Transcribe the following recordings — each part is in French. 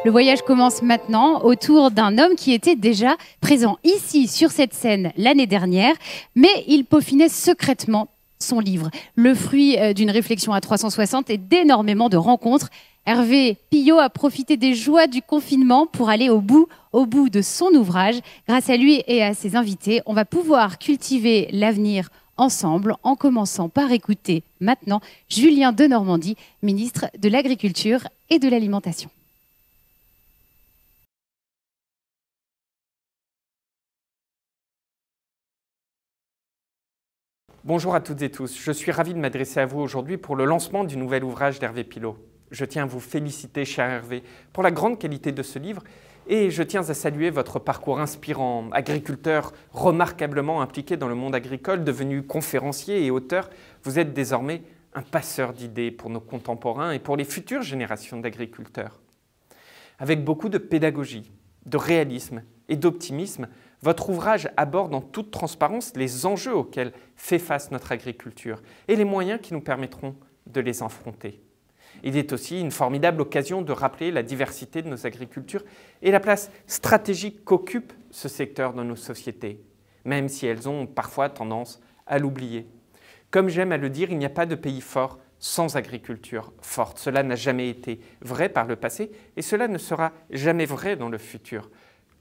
Le voyage commence maintenant autour d'un homme qui était déjà présent ici sur cette scène l'année dernière, mais il peaufinait secrètement son livre, le fruit d'une réflexion à 360 et d'énormément de rencontres. Hervé Pillot a profité des joies du confinement pour aller au bout de son ouvrage. Grâce à lui et à ses invités, on va pouvoir cultiver l'avenir ensemble, en commençant par écouter maintenant Julien Denormandie, ministre de l'Agriculture et de l'Alimentation. Bonjour à toutes et tous, je suis ravi de m'adresser à vous aujourd'hui pour le lancement du nouvel ouvrage d'Hervé Pillot. Je tiens à vous féliciter, cher Hervé, pour la grande qualité de ce livre et je tiens à saluer votre parcours inspirant. Agriculteur remarquablement impliqué dans le monde agricole, devenu conférencier et auteur, vous êtes désormais un passeur d'idées pour nos contemporains et pour les futures générations d'agriculteurs. Avec beaucoup de pédagogie, de réalisme et d'optimisme, votre ouvrage aborde en toute transparence les enjeux auxquels fait face notre agriculture et les moyens qui nous permettront de les affronter. Il est aussi une formidable occasion de rappeler la diversité de nos agricultures et la place stratégique qu'occupe ce secteur dans nos sociétés, même si elles ont parfois tendance à l'oublier. Comme j'aime à le dire, il n'y a pas de pays fort sans agriculture forte. Cela n'a jamais été vrai par le passé et cela ne sera jamais vrai dans le futur.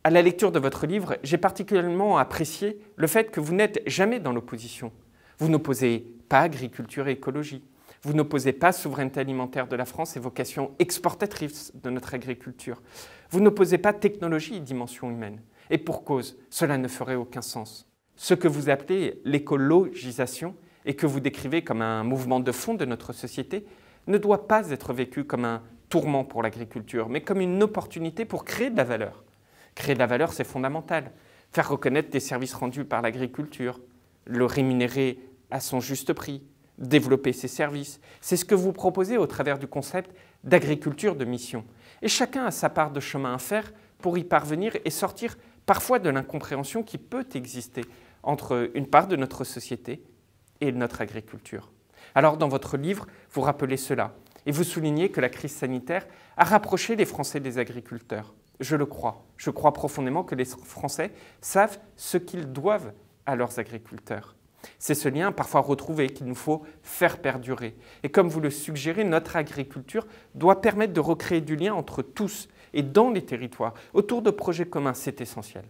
À la lecture de votre livre, j'ai particulièrement apprécié le fait que vous n'êtes jamais dans l'opposition. Vous n'opposez pas agriculture et écologie. Vous n'opposez pas souveraineté alimentaire de la France et vocation exportatrice de notre agriculture. Vous n'opposez pas technologie et dimension humaine. Et pour cause, cela ne ferait aucun sens. Ce que vous appelez l'écologisation et que vous décrivez comme un mouvement de fond de notre société ne doit pas être vécu comme un tourment pour l'agriculture, mais comme une opportunité pour créer de la valeur. Créer de la valeur, c'est fondamental. Faire reconnaître des services rendus par l'agriculture, le rémunérer à son juste prix, développer ses services. C'est ce que vous proposez au travers du concept d'agriculture de mission. Et chacun a sa part de chemin à faire pour y parvenir et sortir parfois de l'incompréhension qui peut exister entre une part de notre société et notre agriculture. Alors dans votre livre, vous rappelez cela et vous soulignez que la crise sanitaire a rapproché les Français des agriculteurs. Je le crois. Je crois profondément que les Français savent ce qu'ils doivent à leurs agriculteurs. C'est ce lien parfois retrouvé qu'il nous faut faire perdurer. Et comme vous le suggérez, notre agriculture doit permettre de recréer du lien entre tous et dans les territoires. Autour de projets communs, c'est essentiel.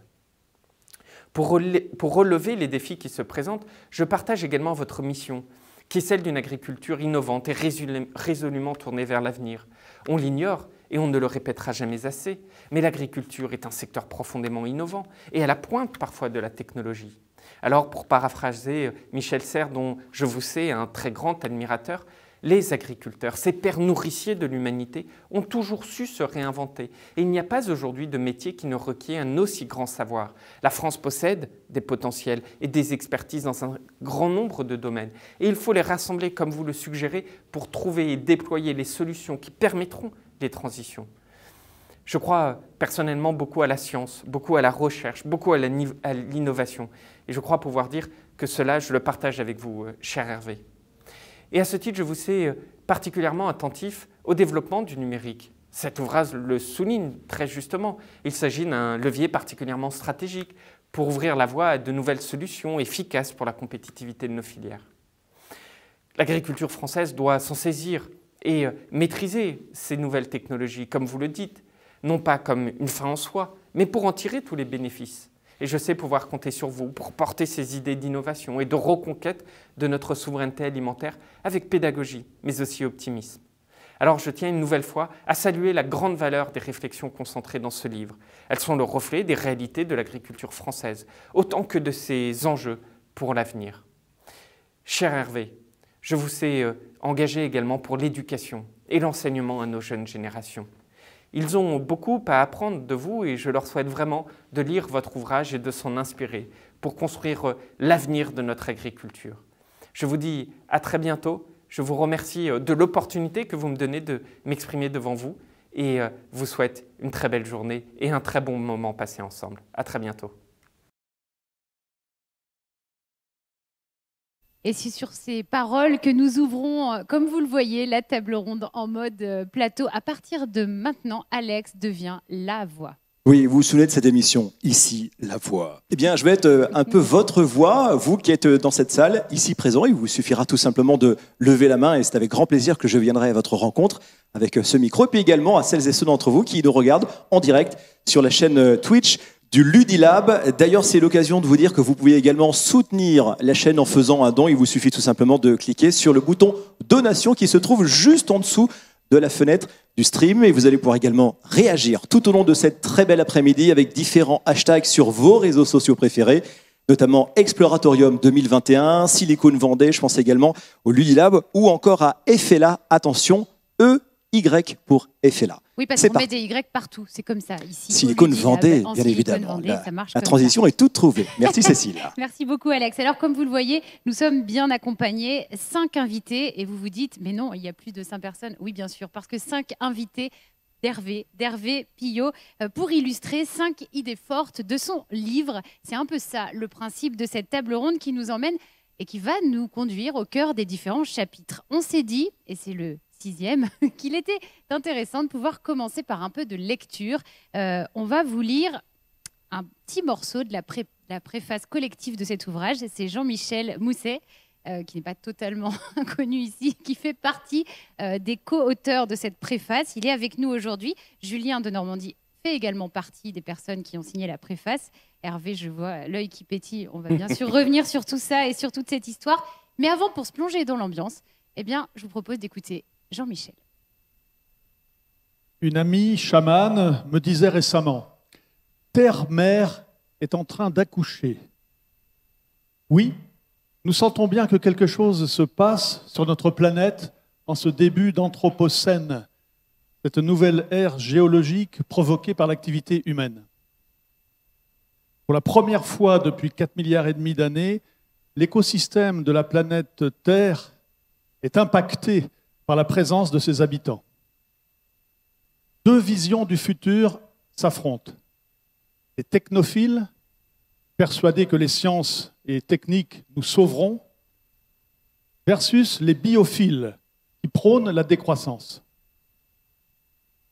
Pour relever les défis qui se présentent, je partage également votre mission, qui est celle d'une agriculture innovante et résolument tournée vers l'avenir. On l'ignore et on ne le répétera jamais assez, mais l'agriculture est un secteur profondément innovant et à la pointe parfois de la technologie. Alors, pour paraphraser Michel Serres, dont je vous sais un très grand admirateur, les agriculteurs, ces pères nourriciers de l'humanité, ont toujours su se réinventer. Et il n'y a pas aujourd'hui de métier qui ne requiert un aussi grand savoir. La France possède des potentiels et des expertises dans un grand nombre de domaines. Et il faut les rassembler, comme vous le suggérez, pour trouver et déployer les solutions qui permettront les transitions. Je crois personnellement beaucoup à la science, beaucoup à la recherche, beaucoup à l'innovation. Et je crois pouvoir dire que cela, je le partage avec vous, cher Hervé. Et à ce titre, je vous sais particulièrement attentif au développement du numérique. Cet ouvrage le souligne très justement. Il s'agit d'un levier particulièrement stratégique pour ouvrir la voie à de nouvelles solutions efficaces pour la compétitivité de nos filières. L'agriculture française doit s'en saisir et maîtriser ces nouvelles technologies, comme vous le dites, non pas comme une fin en soi, mais pour en tirer tous les bénéfices. Et je sais pouvoir compter sur vous pour porter ces idées d'innovation et de reconquête de notre souveraineté alimentaire avec pédagogie, mais aussi optimisme. Alors je tiens une nouvelle fois à saluer la grande valeur des réflexions concentrées dans ce livre. Elles sont le reflet des réalités de l'agriculture française, autant que de ses enjeux pour l'avenir. Cher Hervé, je vous sais engagé également pour l'éducation et l'enseignement à nos jeunes générations. Ils ont beaucoup à apprendre de vous et je leur souhaite vraiment de lire votre ouvrage et de s'en inspirer pour construire l'avenir de notre agriculture. Je vous dis à très bientôt. Je vous remercie de l'opportunité que vous me donnez de m'exprimer devant vous et vous souhaite une très belle journée et un très bon moment passé ensemble. À très bientôt. Et c'est sur ces paroles que nous ouvrons, comme vous le voyez, la table ronde en mode plateau. À partir de maintenant, Alex devient la voix. Oui, vous vous souvenez de cette émission, Ici, la voix. Eh bien, je vais être un peu votre voix, vous qui êtes dans cette salle, ici présent. Il vous suffira tout simplement de lever la main et c'est avec grand plaisir que je viendrai à votre rencontre avec ce micro. Et puis également à celles et ceux d'entre vous qui nous regardent en direct sur la chaîne Twitch du Ludilab. D'ailleurs, c'est l'occasion de vous dire que vous pouvez également soutenir la chaîne en faisant un don. Il vous suffit tout simplement de cliquer sur le bouton donation qui se trouve juste en dessous de la fenêtre du stream. Et vous allez pouvoir également réagir tout au long de cette très belle après-midi avec différents hashtags sur vos réseaux sociaux préférés, notamment Exploratorium 2021, Silicon Vendée, je pense également au Ludilab ou encore à Effela. Attention, EY pour Effela. Oui, parce qu'on met des Y partout, c'est comme ça. Ici, Silicon Vendée, bien évidemment. Vendée, ça marche la transition est toute trouvée. Merci Cécile. Merci beaucoup Alex. Alors comme vous le voyez, nous sommes bien accompagnés, 5 invités, et vous vous dites, mais non, il y a plus de 5 personnes. Oui, bien sûr, parce que 5 invités d'Hervé Pillot, pour illustrer 5 idées fortes de son livre. C'est un peu ça, le principe de cette table ronde qui nous emmène et qui va nous conduire au cœur des différents chapitres. On s'est dit, et c'est le 6e, qu'il était intéressant de pouvoir commencer par un peu de lecture. On va vous lire un petit morceau de la préface collective de cet ouvrage. C'est Jean-Michel Mousset, qui n'est pas totalement inconnu ici, qui fait partie des co-auteurs de cette préface. Il est avec nous aujourd'hui. Julien de Normandie fait également partie des personnes qui ont signé la préface. Hervé, je vois l'œil qui pétille. On va bien sûr revenir sur tout ça et sur toute cette histoire. Mais avant, pour se plonger dans l'ambiance, eh bien, je vous propose d'écouter Jean-Michel. Une amie chamane me disait récemment « Terre-Mère est en train d'accoucher ». Oui, nous sentons bien que quelque chose se passe sur notre planète en ce début d'Anthropocène, cette nouvelle ère géologique provoquée par l'activité humaine. Pour la première fois depuis 4,5 milliards d'années, l'écosystème de la planète Terre est impacté par la présence de ses habitants. 2 visions du futur s'affrontent. Les technophiles, persuadés que les sciences et techniques nous sauveront, versus les biophiles, qui prônent la décroissance.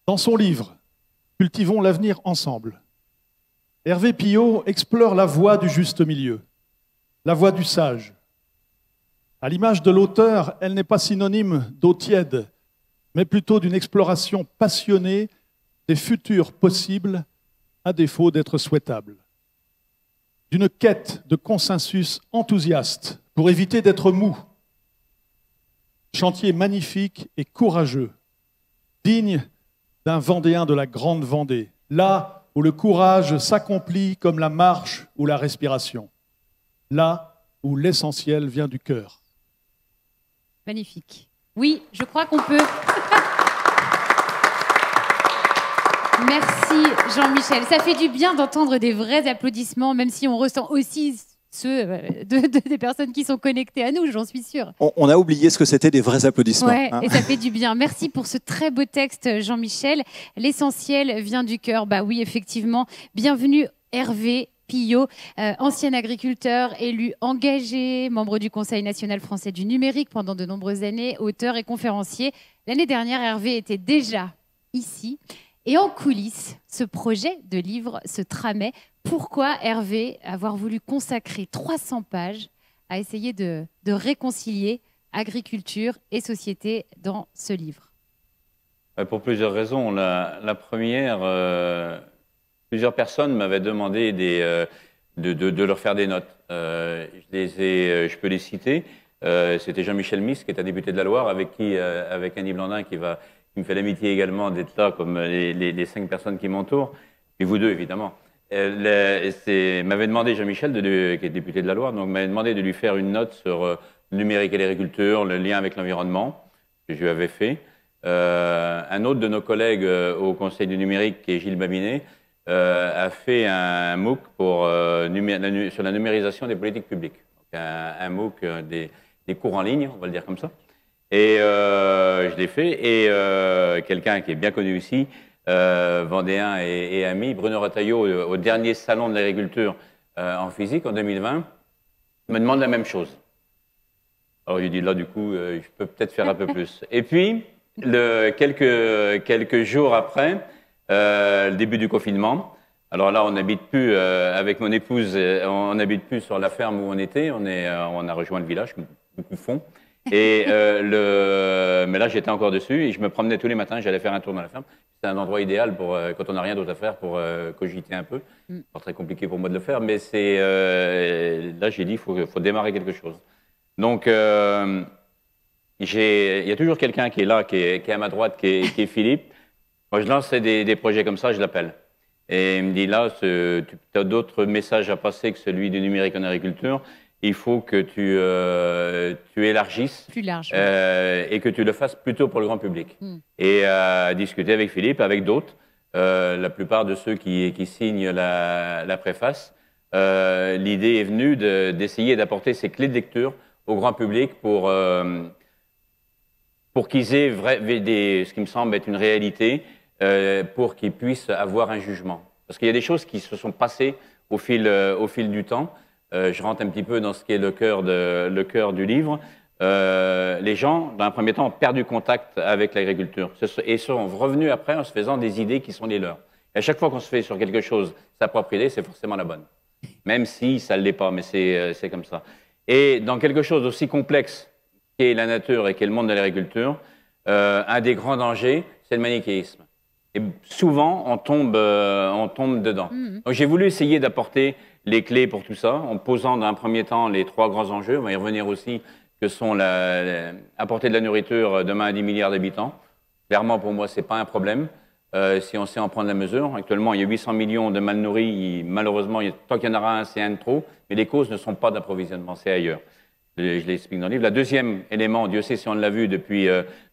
Dans son livre « Cultivons l'avenir ensemble », Hervé Pillot explore la voie du juste milieu, la voie du sage. À l'image de l'auteur, elle n'est pas synonyme d'eau tiède, mais plutôt d'une exploration passionnée des futurs possibles, à défaut d'être souhaitables. D'une quête de consensus enthousiaste pour éviter d'être mou. Chantier magnifique et courageux, digne d'un Vendéen de la Grande Vendée, là où le courage s'accomplit comme la marche ou la respiration, là où l'essentiel vient du cœur. Magnifique. Oui, je crois qu'on peut. Merci Jean-Michel. Ça fait du bien d'entendre des vrais applaudissements, même si on ressent aussi ceux des personnes qui sont connectées à nous, j'en suis sûre. On a oublié ce que c'était des vrais applaudissements. Ouais, et ça fait du bien. Merci pour ce très beau texte, Jean-Michel. L'essentiel vient du cœur. Bah oui, effectivement. Bienvenue Hervé Pillot, ancien agriculteur, élu engagé, membre du Conseil national français du numérique pendant de nombreuses années, auteur et conférencier. L'année dernière, Hervé était déjà ici. Et en coulisses, ce projet de livre se tramait. Pourquoi Hervé avoir voulu consacrer 300 pages à essayer de réconcilier agriculture et société dans ce livre? Pour plusieurs raisons. La première, plusieurs personnes m'avaient demandé de leur faire des notes. Je peux les citer. C'était Jean-Michel Miss, qui est un député de la Loire, avec Annie Blandin, qui me fait l'amitié également d'être là, comme les 5 personnes qui m'entourent, et vous deux, évidemment. M'avait demandé, Jean-Michel, qui est député de la Loire, donc m'avait demandé de lui faire une note sur le numérique et l'agriculture, le lien avec l'environnement, que je lui avais fait. Un autre de nos collègues au Conseil du numérique, qui est Gilles Babinet, a fait un MOOC sur la numérisation des politiques publiques. Donc un MOOC des cours en ligne, on va le dire comme ça. Et je l'ai fait. Et quelqu'un qui est bien connu ici, vendéen et ami, Bruno Retailleau, au dernier salon de l'agriculture en physique en 2020, me demande la même chose. Alors j'ai dit là, du coup, je peux peut-être faire un peu plus. Et puis, quelques jours après, le début du confinement, alors là, on n'habite plus avec mon épouse, on n'habite plus sur la ferme où on était, on a rejoint le village, comme beaucoup font. Et mais là, j'étais encore dessus et je me promenais tous les matins, j'allais faire un tour dans la ferme. C'est un endroit idéal pour quand on n'a rien d'autre à faire pour cogiter un peu. Pas très compliqué pour moi de le faire, mais là, j'ai dit, il faut démarrer quelque chose. Donc, il y a toujours quelqu'un qui est là, qui est à ma droite, qui est Philippe. Moi, je lance des projets comme ça, je l'appelle. Et il me dit, là, tu as d'autres messages à passer que celui du numérique en agriculture. Il faut que tu élargisses Plus large, et que tu le fasses plutôt pour le grand public. Et discuter avec Philippe, avec d'autres, la plupart de ceux qui signent la préface, l'idée est venue d'essayer d'apporter ces clés de lecture au grand public pour qu'ils aient ce qui me semble être une réalité, pour qu'ils puissent avoir un jugement. Parce qu'il y a des choses qui se sont passées au fil du temps. Je rentre un petit peu dans ce qui est le cœur du livre. Les gens, dans un premier temps, ont perdu contact avec l'agriculture et sont revenus après en se faisant des idées qui sont les leurs. Et à chaque fois qu'on se fait sur quelque chose sa propre idée, c'est forcément la bonne. Même si ça ne l'est pas, mais c'est comme ça. Et dans quelque chose d'aussi complexe qu'est la nature et qu'est le monde de l'agriculture, un des grands dangers, c'est le manichéisme. Et souvent, on tombe dedans. Donc j'ai voulu essayer d'apporter les clés pour tout ça, en posant dans un premier temps les 3 grands enjeux, on va y revenir aussi, que sont apporter de la nourriture demain à 10 milliards d'habitants. Clairement, pour moi, ce n'est pas un problème, si on sait en prendre la mesure. Actuellement, il y a 800 millions de mal nourris, malheureusement, tant qu'il y en aura un, c'est un de trop, mais les causes ne sont pas d'approvisionnement, c'est ailleurs. Je l'explique dans le livre. Le deuxième élément, Dieu sait si on l'a vu depuis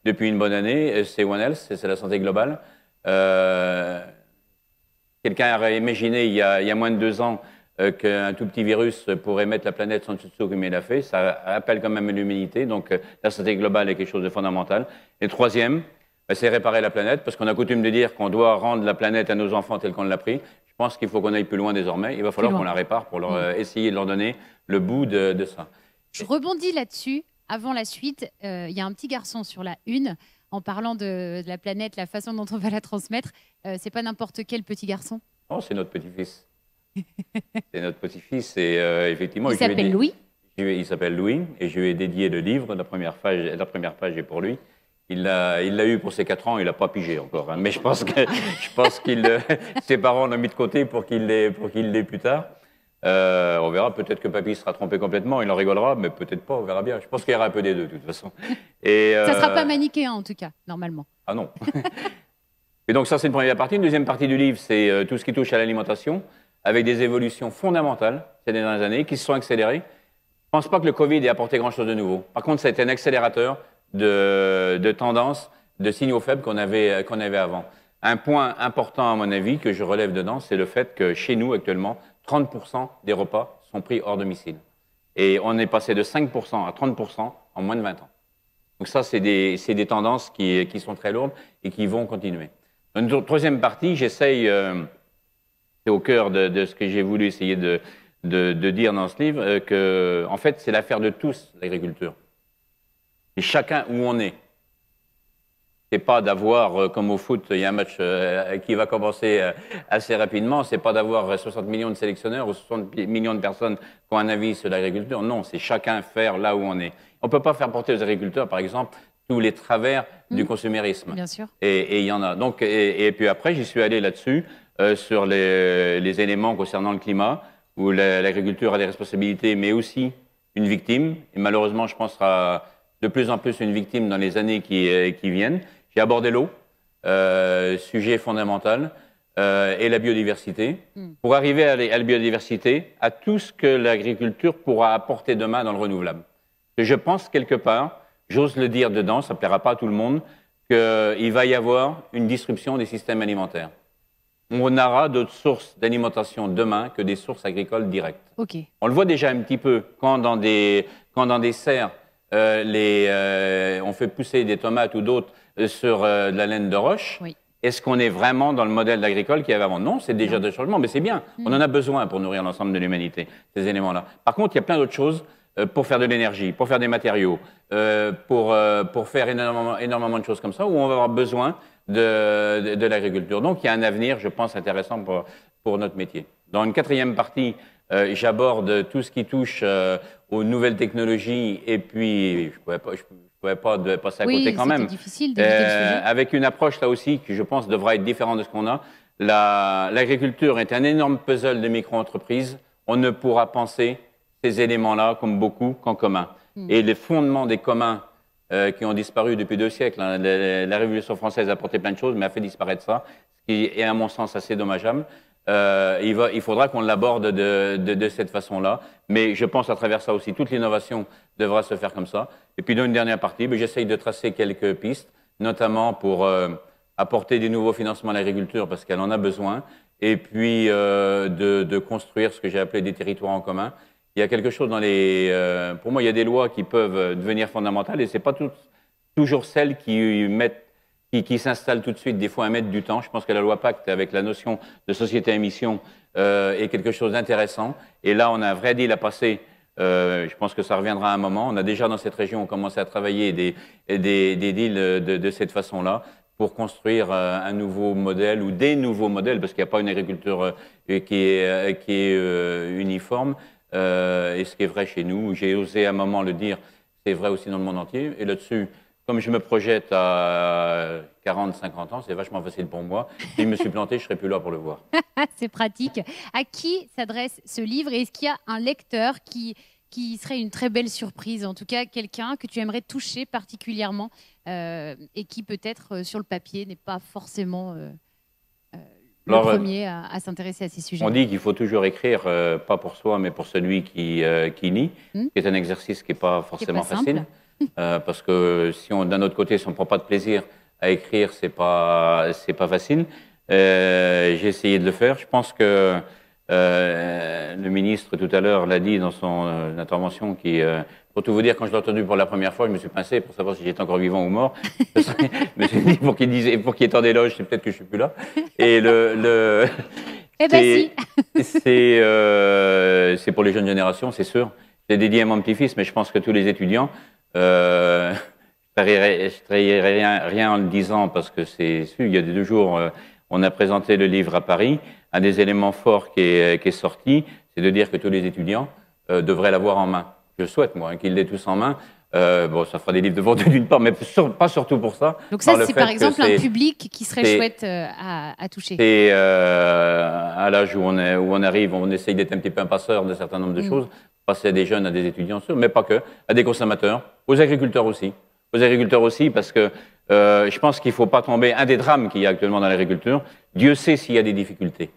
une bonne année, c'est One Health, c'est la santé globale. Quelqu'un aurait imaginé il y a moins de 2 ans qu'un tout petit virus pourrait mettre la planète sans dessous comme il a fait. Ça appelle quand même l'humanité. Donc la santé globale est quelque chose de fondamental. Et troisième, c'est réparer la planète, parce qu'on a coutume de dire qu'on doit rendre la planète à nos enfants telle qu'on l'a pris. Je pense qu'il faut qu'on aille plus loin désormais. Il va falloir qu'on la répare pour essayer de leur donner le bout de ça. Je rebondis là-dessus. Avant la suite, il y a un petit garçon sur la une, en parlant de la planète, la façon dont on va la transmettre. C'est pas n'importe quel petit garçon. Non, c'est notre petit-fils. C'est notre petit-fils. Et effectivement, il s'appelle Louis. Il s'appelle Louis, et je lui ai dédié le livre. La première page est pour lui. Il l'a eu pour ses 4 ans, il n'a pas pigé encore. Hein. Mais je pense que ses parents l'ont mis de côté pour qu'il l'ait plus tard. On verra, peut-être que papy sera trompé complètement, il en rigolera, mais peut-être pas, on verra bien. Je pense qu'il y aura un peu des deux, de toute façon. Et, ça ne sera pas manichéen, en tout cas, normalement. Ah non. Et donc ça, c'est une première partie. Une deuxième partie du livre, c'est tout ce qui touche à l'alimentation, avec des évolutions fondamentales ces dernières années, qui se sont accélérées. Je ne pense pas que le Covid ait apporté grand-chose de nouveau. Par contre, ça a été un accélérateur de tendances, de signaux faibles qu'on avait avant. Un point important, à mon avis, que je relève dedans, c'est le fait que chez nous, actuellement, 30% des repas sont pris hors domicile. Et on est passé de 5% à 30% en moins de 20 ans. Donc ça, c'est des tendances qui sont très lourdes et qui vont continuer. Dans une troisième partie, j'essaye, c'est au cœur de ce que j'ai voulu essayer de dire dans ce livre, que en fait, c'est l'affaire de tous, l'agriculture. Et chacun où on est. C'est pas d'avoir, comme au foot, il y a un match qui va commencer assez rapidement, c'est pas d'avoir 60 millions de sélectionneurs ou 60 millions de personnes qui ont un avis sur l'agriculture. Non, c'est chacun faire là où on est. On peut pas faire porter aux agriculteurs, par exemple, tous les travers du consumérisme. Bien sûr. Et il y en a. Donc, et puis après, j'y suis allé là-dessus, sur les éléments concernant le climat, où l'agriculture a des responsabilités, mais aussi une victime. Et malheureusement, je pense sera de plus en plus une victime dans les années qui viennent. J'ai abordé l'eau, sujet fondamental, et la biodiversité. Pour arriver à la biodiversité, à tout ce que l'agriculture pourra apporter demain dans le renouvelable. Et je pense quelque part, j'ose le dire dedans, ça ne plaira pas à tout le monde, qu'il va y avoir une disruption des systèmes alimentaires. On aura d'autres sources d'alimentation demain que des sources agricoles directes. Okay. On le voit déjà un petit peu quand dans des serres, on fait pousser des tomates ou d'autres sur de la laine de roche. Oui. Est-ce qu'on est vraiment dans le modèle agricole qu'il y avait avant? Non, c'est déjà des changements, mais c'est bien. On en a besoin pour nourrir l'ensemble de l'humanité, ces éléments-là. Par contre, il y a plein d'autres choses pour faire de l'énergie, pour faire des matériaux, pour faire énormément de choses comme ça, où on va avoir besoin de l'agriculture. Donc il y a un avenir, je pense, intéressant pour notre métier. Dans une quatrième partie, j'aborde tout ce qui touche aux nouvelles technologies, et puis je pouvais pas passer à côté quand même. Oui, c'était difficile d'éviter le sujet. Avec une approche là aussi qui, je pense, devra être différente de ce qu'on a. L'agriculture est un énorme puzzle de micro-entreprises. On ne pourra penser ces éléments-là, comme beaucoup, qu'en commun. Et les fondements des communs qui ont disparu depuis 2 siècles, hein, la Révolution française a apporté plein de choses, mais a fait disparaître ça, ce qui est, à mon sens, assez dommageable. Il faudra qu'on l'aborde de cette façon-là, mais je pense à travers ça aussi, toute l'innovation devra se faire comme ça. Et puis dans une dernière partie, j'essaye de tracer quelques pistes, notamment pour apporter des nouveaux financements à l'agriculture, parce qu'elle en a besoin, et puis de construire ce que j'ai appelé des territoires en commun. Il y a quelque chose dans pour moi, il y a des lois qui peuvent devenir fondamentales, et c'est pas toujours celles qui s'installent tout de suite, des fois, à mettre du temps. Je pense que la loi Pacte, avec la notion de société à émission, est quelque chose d'intéressant. Et là, on a un vrai deal à passer. Je pense que ça reviendra à un moment. On a déjà, dans cette région, commencé à travailler des deals de cette façon-là pour construire un nouveau modèle ou des nouveaux modèles, parce qu'il n'y a pas une agriculture qui est uniforme. Et ce qui est vrai chez nous, j'ai osé à un moment le dire, c'est vrai aussi dans le monde entier. Et là-dessus, comme je me projette à 40-50 ans, c'est vachement facile pour moi. Si je me suis planté, je ne serais plus là pour le voir. C'est pratique. À qui s'adresse ce livre? Et est-ce qu'il y a un lecteur qui serait une très belle surprise, en tout cas quelqu'un que tu aimerais toucher particulièrement et qui peut-être sur le papier n'est pas forcément le premier à s'intéresser à ces sujets? On dit qu'il faut toujours écrire, pas pour soi, mais pour celui qui lit, qui est un exercice qui n'est pas forcément facile. Parce que si d'un autre côté, si on ne prend pas de plaisir à écrire, c'est pas facile. J'ai essayé de le faire. Je pense que le ministre tout à l'heure l'a dit dans son intervention. Pour tout vous dire, quand je l'ai entendu pour la première fois, je me suis pincé pour savoir si j'étais encore vivant ou mort. Je me suis dit pour qu'il ait tant d'éloges, c'est peut-être que je suis plus là. Et eh ben si. C'est pour les jeunes générations, c'est sûr. C'est dédié à mon petit-fils, mais je pense que tous les étudiants. Je ne trahirai rien en le disant parce que c'est sûr. Il y a 2 jours, on a présenté le livre à Paris. Un des éléments forts qui est sorti, c'est de dire que tous les étudiants devraient l'avoir en main. Je souhaite, moi, qu'ils l'aient tous en main. Bon, ça fera des livres de vente d'une part, mais pas surtout pour ça. Donc ça, c'est par exemple un public qui serait chouette à toucher. C'est à l'âge où on arrive, on essaye d'être un petit peu un passeur d'un certain nombre de choses. Passer à des jeunes, à des étudiants, mais pas que, à des consommateurs, aux agriculteurs aussi. Aux agriculteurs aussi, parce que je pense qu'il ne faut pas tomber. Un des drames qu'il y a actuellement dans l'agriculture, Dieu sait s'il y a des difficultés.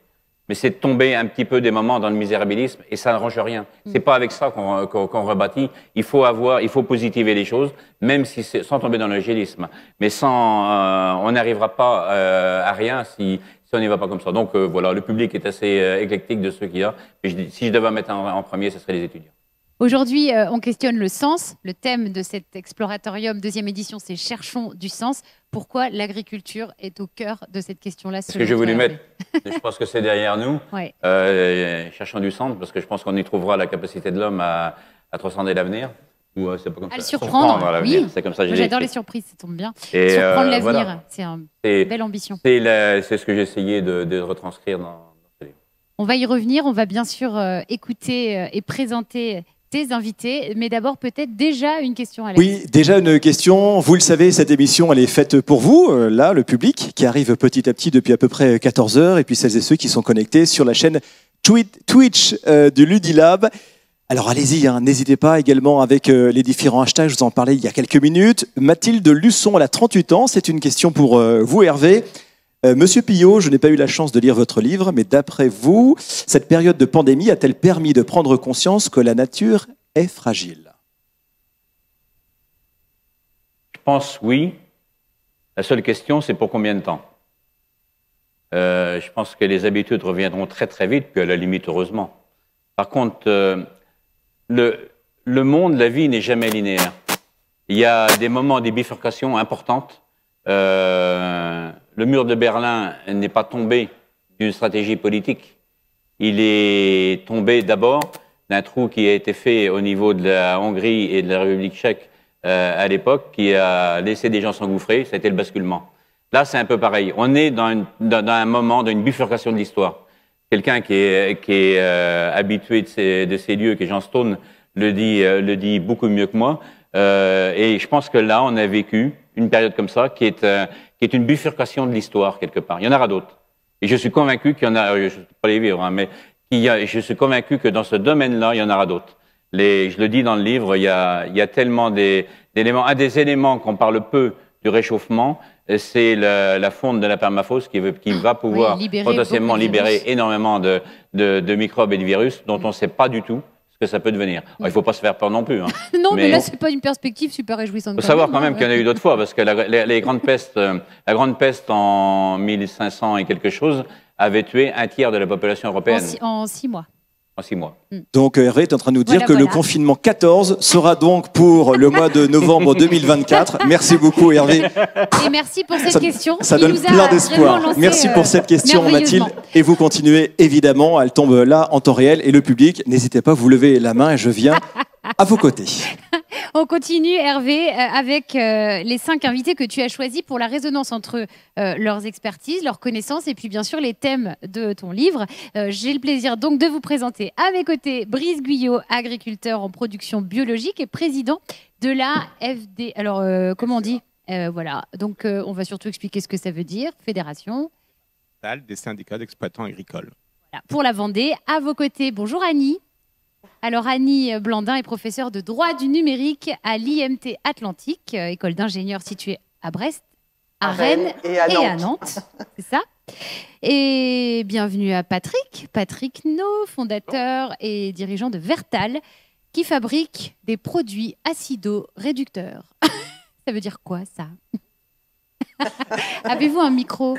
Mais c'est de tomber un petit peu des moments dans le misérabilisme et ça n'arrange rien. C'est pas avec ça qu'on rebâtit. Il faut positiver les choses, même si sans tomber dans l'angélisme. Mais on n'arrivera pas à rien si on n'y va pas comme ça. Donc voilà, le public est assez éclectique de ceux qu'il y a. Et si je devais mettre en premier, ce serait les étudiants. Aujourd'hui, on questionne le sens. Le thème de cet Exploratorium 2e édition, c'est « Cherchons du sens ». Pourquoi l'agriculture est au cœur de cette question-là? C'est ce que j'ai voulu mettre. Je pense que c'est derrière nous. Ouais. Cherchons du sens, parce que je pense qu'on y trouvera la capacité de l'homme à transcender l'avenir. Ou c'est pas comme à ça. Le surprendre, oui. C'est comme ça. J'adore les surprises, ça tombe bien. Surprendre l'avenir, voilà. C'est une belle ambition. C'est ce que j'ai essayé de retranscrire dans ce livre. On va y revenir. On va bien sûr écouter et présenter tes invités, mais d'abord peut-être déjà une question, Alex. Oui, déjà une question. Vous le savez, cette émission, elle est faite pour vous, là, le public, qui arrive petit à petit depuis à peu près 14 heures, et puis celles et ceux qui sont connectés sur la chaîne Twitch du Ludilab. Alors allez-y, hein, n'hésitez pas également avec les différents hashtags, je vous en parlais il y a quelques minutes. Mathilde Luçon, elle a 38 ans, c'est une question pour vous, Hervé. Monsieur Pillot, je n'ai pas eu la chance de lire votre livre, mais d'après vous, cette période de pandémie a-t-elle permis de prendre conscience que la nature est fragile? Je pense oui. La seule question, c'est pour combien de temps? Je pense que les habitudes reviendront très très vite, puis à la limite, heureusement. Par contre, le monde, la vie n'est jamais linéaire. Il y a des moments, des bifurcations importantes. Le mur de Berlin n'est pas tombé d'une stratégie politique. Il est tombé d'abord d'un trou qui a été fait au niveau de la Hongrie et de la République tchèque à l'époque, qui a laissé des gens s'engouffrer, ça a été le basculement. Là, c'est un peu pareil. On est dans un moment, dans une bifurcation de l'histoire. Quelqu'un qui est habitué de ces lieux, qui est Jean Stone, le dit beaucoup mieux que moi. Et je pense que là, on a vécu une période comme ça, qui est une bifurcation de l'histoire quelque part. Il y en aura d'autres. Et je suis convaincu qu'il y en a, je ne peux pas les vivre, hein, mais je suis convaincu que dans ce domaine-là, il y en aura d'autres. Je le dis dans le livre, il y a tellement d'éléments. Un des éléments qu'on parle peu du réchauffement, c'est la fonte de la permafrost qui va pouvoir potentiellement libérer énormément de microbes et de virus dont on ne sait pas du tout ce que ça peut devenir. Alors, il ne faut pas se faire peur non plus. Hein. Non, mais là, ce n'est pas une perspective super réjouissante. Il faut savoir quand même qu'il y en a eu d'autres fois, parce que la grande peste en 1500 et quelque chose avait tué un tiers de la population européenne. En 6 mois. En 6 mois. Donc Hervé est en train de nous dire que le confinement 14 sera donc pour le mois de novembre 2024. Merci beaucoup Hervé. Et merci pour cette question. Ça donne plein d'espoir. Merci pour cette question Mathilde. Et vous continuez évidemment, elle tombe là en temps réel. Et le public, n'hésitez pas, vous levez la main et je viens à vos côtés. On continue, Hervé, avec les 5 invités que tu as choisis pour la résonance entre leurs expertises, leurs connaissances et puis bien sûr les thèmes de ton livre. J'ai le plaisir donc de vous présenter à mes côtés Brice Guyot, agriculteur en production biologique et président de la FD. Alors, comment on dit voilà, donc on va surtout expliquer ce que ça veut dire. Fédération des syndicats d'exploitants agricoles. Voilà, pour la Vendée, à vos côtés, bonjour Annie. Alors Annie Blandin est professeure de droit du numérique à l'IMT Atlantique, école d'ingénieurs située à Brest, à Rennes et à Nantes. C'est ça. Et bienvenue à Patrick No, fondateur et dirigeant de Vertal, qui fabrique des produits acido-réducteurs. Ça veut dire quoi ça? Avez-vous un micro?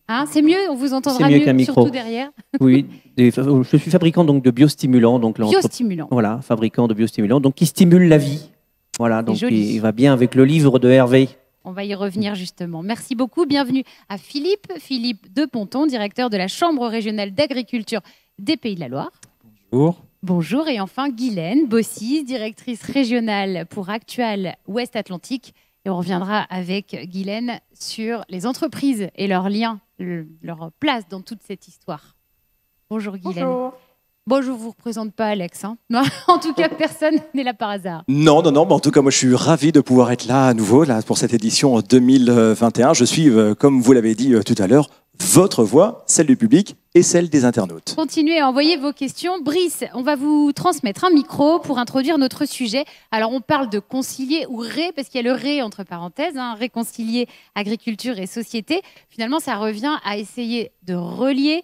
Hein, c'est mieux, on vous entendra mieux, surtout derrière. Oui, je suis fabricant donc de biostimulants. Donc biostimulants. Voilà, fabricant de biostimulants, donc qui stimule la vie. Voilà, donc il va bien avec le livre de Hervé. On va y revenir justement. Merci beaucoup. Bienvenue à Philippe de Ponton, directeur de la Chambre régionale d'agriculture des Pays de la Loire. Bonjour. Bonjour. Et enfin Guylaine Bossis, directrice régionale pour Actual Ouest Atlantique. Et on reviendra avec Guylaine sur les entreprises et leurs liens, leur place dans toute cette histoire. Bonjour Guylaine. Bonjour. Bon, je ne vous représente pas Alex. Hein. En tout cas, personne n'est là par hasard. Non. Mais en tout cas, moi, je suis ravi de pouvoir être là à nouveau pour cette édition 2021. Je suis, comme vous l'avez dit tout à l'heure, votre voix, celle du public et celle des internautes. Continuez à envoyer vos questions. Brice, on va vous transmettre un micro pour introduire notre sujet. Alors, on parle de concilier ou parce qu'il y a le entre parenthèses, hein, réconcilier agriculture et société. Finalement, ça revient à essayer de relier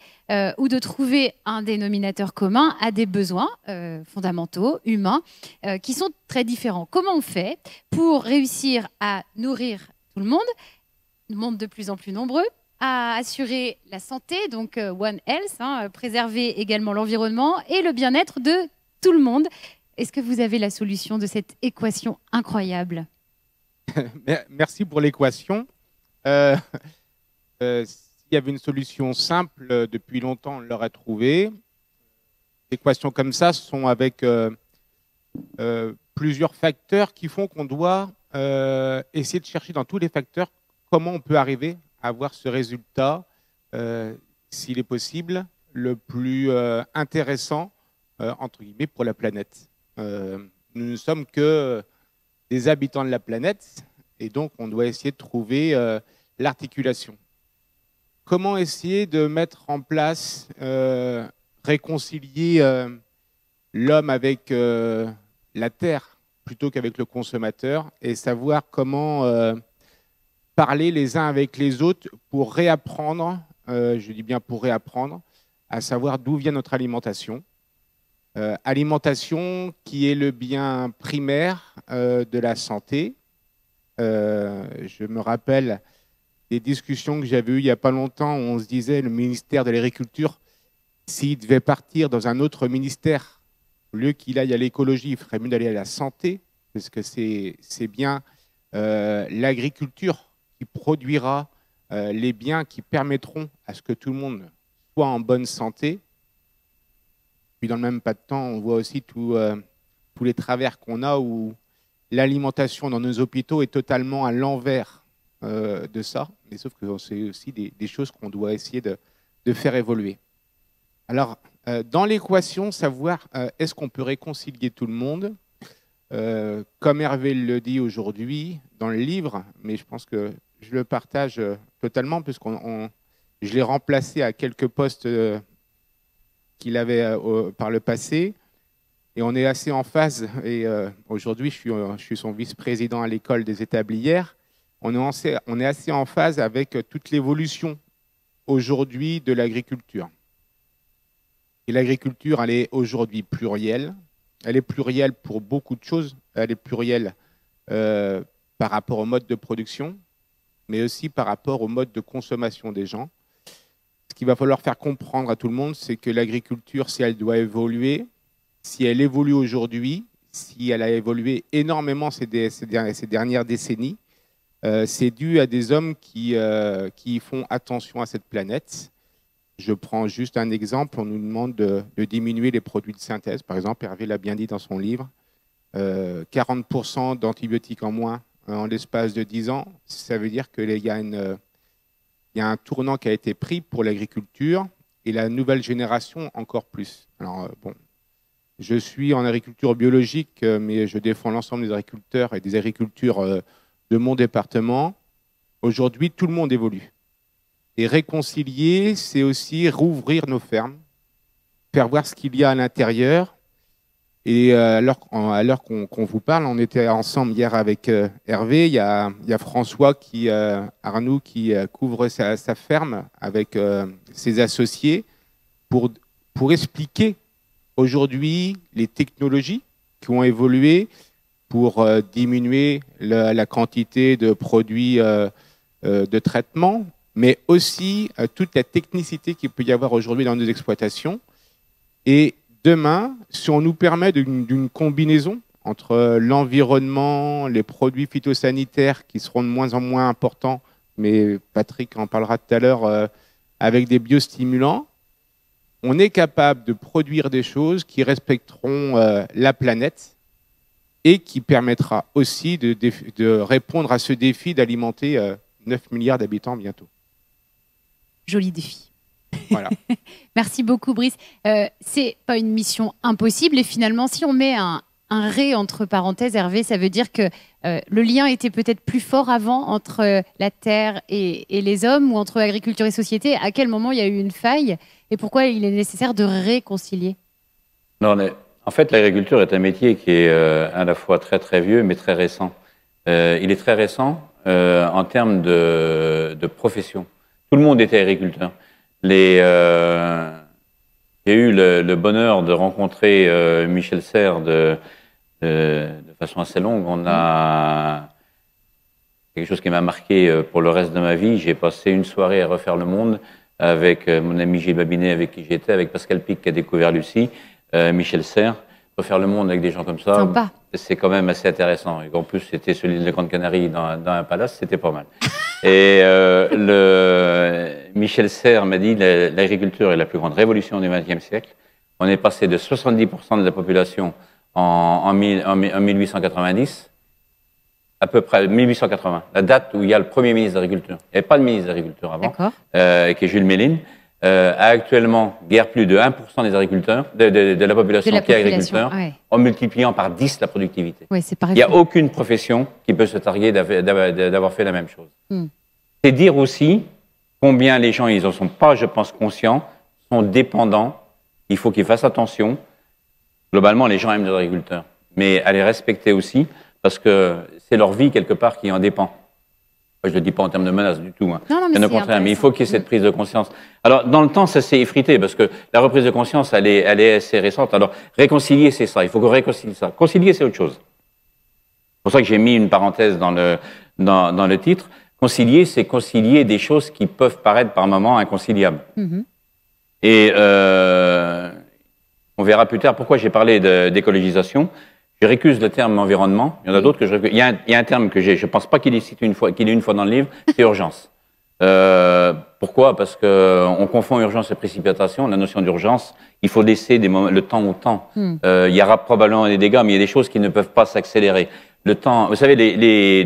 ou de trouver un dénominateur commun à des besoins fondamentaux, humains, qui sont très différents. Comment on fait pour réussir à nourrir tout le monde de plus en plus nombreux, à assurer la santé, donc One Health, hein, préserver également l'environnement et le bien-être de tout le monde. Est-ce que vous avez la solution de cette équation incroyable? Merci pour l'équation. S'il y avait une solution simple, depuis longtemps, on l'aurait trouvée. Des équations comme ça sont avec plusieurs facteurs qui font qu'on doit essayer de chercher dans tous les facteurs comment on peut arriver à avoir ce résultat, s'il est possible, le plus intéressant, entre guillemets, pour la planète. Nous ne sommes que des habitants de la planète, et donc on doit essayer de trouver l'articulation. Comment essayer de mettre en place, réconcilier l'homme avec la terre plutôt qu'avec le consommateur, et savoir comment parler les uns avec les autres pour réapprendre, je dis bien pour réapprendre, à savoir d'où vient notre alimentation. Alimentation qui est le bien primaire de la santé. Je me rappelle des discussions que j'avais eues il n'y a pas longtemps où on se disait le ministère de l'Agriculture, s'il devait partir dans un autre ministère, au lieu qu'il aille à l'écologie, il ferait mieux d'aller à la santé, parce que c'est bien l'agriculture qui produira les biens qui permettront à ce que tout le monde soit en bonne santé. Puis dans le même pas de temps, on voit aussi tous les travers qu'on a où l'alimentation dans nos hôpitaux est totalement à l'envers de ça. Mais sauf que c'est aussi des choses qu'on doit essayer de faire évoluer. Alors, dans l'équation, savoir est-ce qu'on peut réconcilier tout le monde, comme Hervé le dit aujourd'hui dans le livre, mais je pense que je le partage totalement, puisque je l'ai remplacé à quelques postes qu'il avait par le passé, et on est assez en phase, et aujourd'hui je suis son vice-président à l'école des établières, on est assez en phase avec toute l'évolution aujourd'hui de l'agriculture. Et l'agriculture, elle est aujourd'hui plurielle. Elle est plurielle pour beaucoup de choses. Elle est plurielle par rapport au mode de production, mais aussi par rapport au mode de consommation des gens. Ce qu'il va falloir faire comprendre à tout le monde, c'est que l'agriculture, si elle doit évoluer, si elle évolue aujourd'hui, si elle a évolué énormément ces dernières décennies, c'est dû à des hommes qui font attention à cette planète. Je prends juste un exemple, on nous demande de diminuer les produits de synthèse. Par exemple, Hervé l'a bien dit dans son livre, 40% d'antibiotiques en moins en l'espace de 10 ans. Ça veut dire qu'il y a un tournant qui a été pris pour l'agriculture et la nouvelle génération encore plus. Alors, bon, je suis en agriculture biologique, mais je défends l'ensemble des agriculteurs et des agricultures de mon département. Aujourd'hui, tout le monde évolue. Et réconcilier, c'est aussi rouvrir nos fermes, faire voir ce qu'il y a à l'intérieur. Et à l'heure qu'on vous parle, on était ensemble hier avec Hervé, il y a François Arnoux qui couvre sa ferme avec ses associés pour expliquer aujourd'hui les technologies qui ont évolué pour diminuer la quantité de produits de traitement, mais aussi toute la technicité qu'il peut y avoir aujourd'hui dans nos exploitations. Et demain, si on nous permet d'une combinaison entre l'environnement, les produits phytosanitaires qui seront de moins en moins importants, mais Patrick en parlera tout à l'heure, avec des biostimulants, on est capable de produire des choses qui respecteront la planète et qui permettra aussi de répondre à ce défi d'alimenter 9 milliards d'habitants bientôt. Joli défi. Voilà. Merci beaucoup, Brice. C'est pas une mission impossible et finalement, si on met un ré entre parenthèses, Hervé, ça veut dire que le lien était peut-être plus fort avant entre la terre et les hommes ou entre agriculture et société. À quel moment il y a eu une faille et pourquoi il est nécessaire de réconcilier? Non, en fait, l'agriculture est un métier qui est à la fois très très vieux mais très récent. Il est très récent en termes de profession. Tout le monde était agriculteur. J'ai eu le bonheur de rencontrer Michel Serres de façon assez longue. On a quelque chose qui m'a marqué pour le reste de ma vie. J'ai passé une soirée à refaire le monde avec mon ami Gilles Babinet, avec qui j'étais, avec Pascal Pic qui a découvert Lucie, Michel Serres. Refaire le monde avec des gens comme ça, c'est quand même assez intéressant. Et en plus, c'était sur l'île de Grande Canarie, dans un palace, c'était pas mal. Et Michel Serres m'a dit l'agriculture est la plus grande révolution du XXe siècle. On est passé de 70% de la population en 1890, à peu près 1880, la date où il y a le premier ministre de l'Agriculture. Il n'y avait pas de ministre de l'Agriculture avant, qui est Jules Méline. A actuellement guère plus de 1% des agriculteurs, de la population qui est agriculteur, en multipliant par 10 la productivité. Ouais, il n'y a aucune profession qui peut se targuer d'avoir fait la même chose. C'est dire aussi combien les gens, ils n'en sont pas, je pense, conscients, sont dépendants. Il faut qu'ils fassent attention. Globalement, les gens aiment les agriculteurs, mais à les respecter aussi, parce que c'est leur vie, quelque part, qui en dépend. Je ne le dis pas en termes de menace du tout, hein. Bien au contraire, mais il faut qu'il y ait cette prise de conscience. Alors, dans le temps, ça s'est effrité, parce que la reprise de conscience, elle est assez récente. Alors, réconcilier, c'est ça. Il faut qu'on réconcilie ça. Concilier, c'est autre chose. C'est pour ça que j'ai mis une parenthèse dans le titre. Concilier, c'est concilier des choses qui peuvent paraître par moments inconciliables. Et on verra plus tard pourquoi j'ai parlé d'écologisation. Je récuse le terme environnement. Il y en a d'autres que je récuse. Il y a un terme que je ne pense pas qu'il est cité une fois dans le livre, c'est urgence. Pourquoi? Parce qu'on confond urgence et précipitation. La notion d'urgence, il faut laisser le temps au temps. Il y aura probablement des dégâts, mais il y a des choses qui ne peuvent pas s'accélérer. Le temps, vous savez,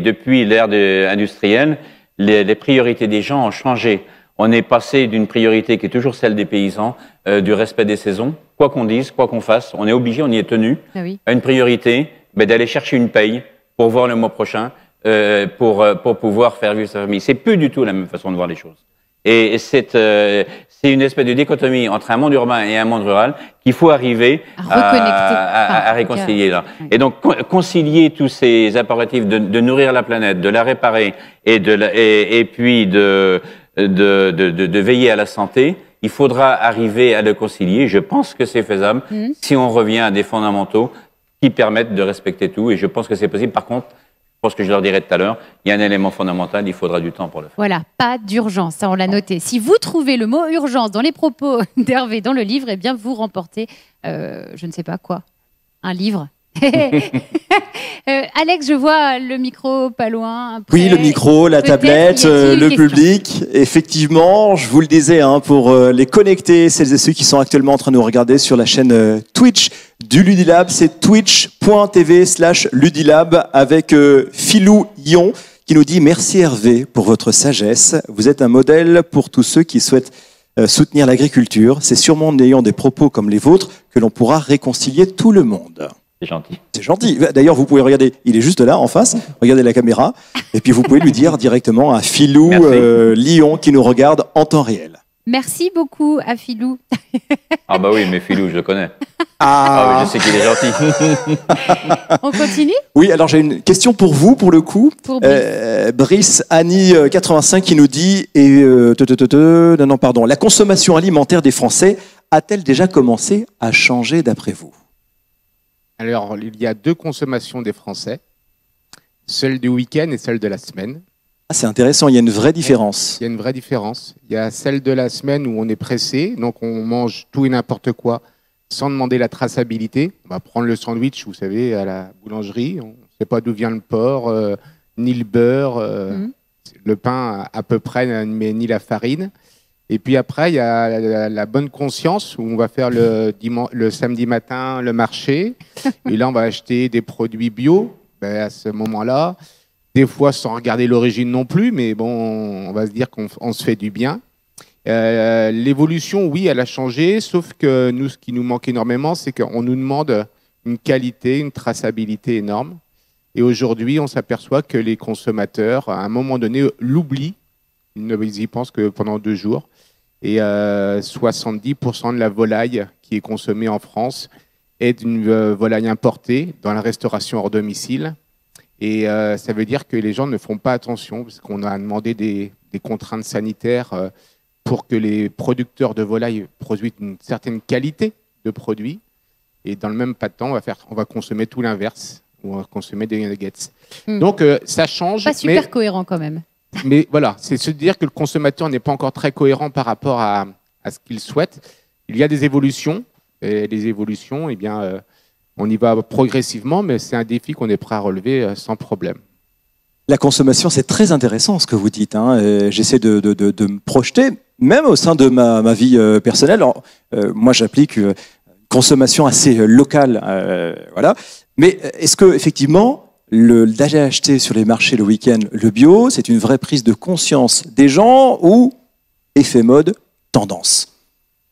depuis l'ère industrielle, les priorités des gens ont changé. On est passé d'une priorité qui est toujours celle des paysans, du respect des saisons. Quoi qu'on dise, quoi qu'on fasse, on est obligé, on y est tenu, à une priorité d'aller chercher une paye pour voir le mois prochain, pour pouvoir faire vivre sa famille. C'est plus du tout la même façon de voir les choses. Et c'est une espèce de dichotomie entre un monde urbain et un monde rural qu'il faut arriver à réconcilier là. Et donc concilier tous ces impératifs de nourrir la planète, de la réparer et puis de veiller à la santé, il faudra arriver à le concilier. Je pense que c'est faisable si on revient à des fondamentaux qui permettent de respecter tout. Et je pense que c'est possible. Par contre, je pense que je leur dirai tout à l'heure, il y a un élément fondamental, il faudra du temps pour le faire. Voilà, pas d'urgence, ça on l'a noté. Si vous trouvez le mot urgence dans les propos d'Hervé dans le livre, eh bien vous remportez, je ne sais pas quoi, un livre. Alex, je vois le micro pas loin. Près. Oui, le micro, la tablette, le public. Effectivement, je vous le disais, hein, pour les connecter, celles et ceux qui sont actuellement en train de nous regarder sur la chaîne Twitch du Ludilab, c'est twitch.tv/Ludilab avec Philou Ion qui nous dit « Merci Hervé pour votre sagesse. Vous êtes un modèle pour tous ceux qui souhaitent soutenir l'agriculture. C'est sûrement en ayant des propos comme les vôtres que l'on pourra réconcilier tout le monde. » C'est gentil. C'est gentil. D'ailleurs, vous pouvez regarder, il est juste là en face, regardez la caméra, et puis vous pouvez lui dire directement à Philou Lyon qui nous regarde en temps réel. Merci beaucoup à Philou. Ah bah oui, mais Philou, je le connais. Ah oui, je sais qu'il est gentil. On continue? Oui, alors j'ai une question pour vous, pour le coup. Pour Brice. Brice Annie 85 qui nous dit, la consommation alimentaire des Français a-t-elle déjà commencé à changer d'après vous? Alors, il y a deux consommations des Français, celle du week-end et celle de la semaine. Ah, c'est intéressant, il y a une vraie différence. Il y a une vraie différence. Il y a celle de la semaine où on est pressé, donc on mange tout et n'importe quoi sans demander la traçabilité. On va prendre le sandwich, vous savez, à la boulangerie. On ne sait pas d'où vient le porc, ni le beurre, le pain à peu près, mais ni la farine. Et puis après, il y a la bonne conscience où on va faire le samedi matin le marché. Et là, on va acheter des produits bio. À ce moment-là, des fois sans regarder l'origine non plus, mais bon, on va se dire qu'on se fait du bien. L'évolution, oui, elle a changé, sauf que nous, ce qui nous manque énormément, c'est qu'on nous demande une qualité, une traçabilité énorme. Et aujourd'hui, on s'aperçoit que les consommateurs, à un moment donné, l'oublient. Ils y pensent que pendant 2 jours. Et 70% de la volaille qui est consommée en France est une volaille importée dans la restauration hors domicile. Et ça veut dire que les gens ne font pas attention, parce qu'on a demandé des contraintes sanitaires pour que les producteurs de volaille produisent une certaine qualité de produits. Et dans le même pas de temps, on va consommer tout l'inverse. On va consommer des nuggets. Donc ça change. Pas super cohérent quand même. Mais voilà, c'est se dire que le consommateur n'est pas encore très cohérent par rapport à ce qu'il souhaite. Il y a des évolutions. Et les évolutions, eh bien, on y va progressivement, mais c'est un défi qu'on est prêt à relever sans problème. La consommation, c'est très intéressant ce que vous dites. Hein. J'essaie de me projeter, même au sein de ma vie personnelle. Alors, moi, j'applique une consommation assez locale. Voilà. Mais est-ce que effectivement, d'aller acheter sur les marchés le week-end le bio, c'est une vraie prise de conscience des gens ou effet mode, tendance?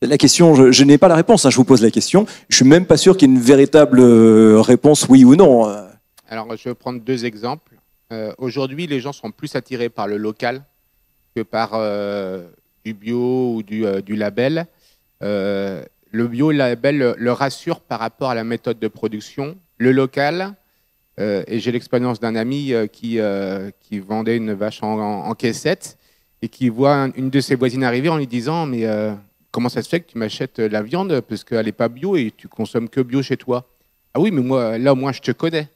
La question, je n'ai pas la réponse, hein, je vous pose la question. Je suis même pas sûr qu'il y ait une véritable réponse oui ou non. Alors, je vais prendre 2 exemples. Aujourd'hui, les gens sont plus attirés par le local que par du bio ou du label. Le bio et le label le rassurent par rapport à la méthode de production. Le local, et j'ai l'expérience d'un ami qui vendait une vache en caissette et qui voit une de ses voisines arriver en lui disant « Mais comment ça se fait que tu m'achètes la viande parce qu'elle n'est pas bio et tu consommes que bio chez toi ?»« Ah oui, mais moi, là, moi, je te connais. »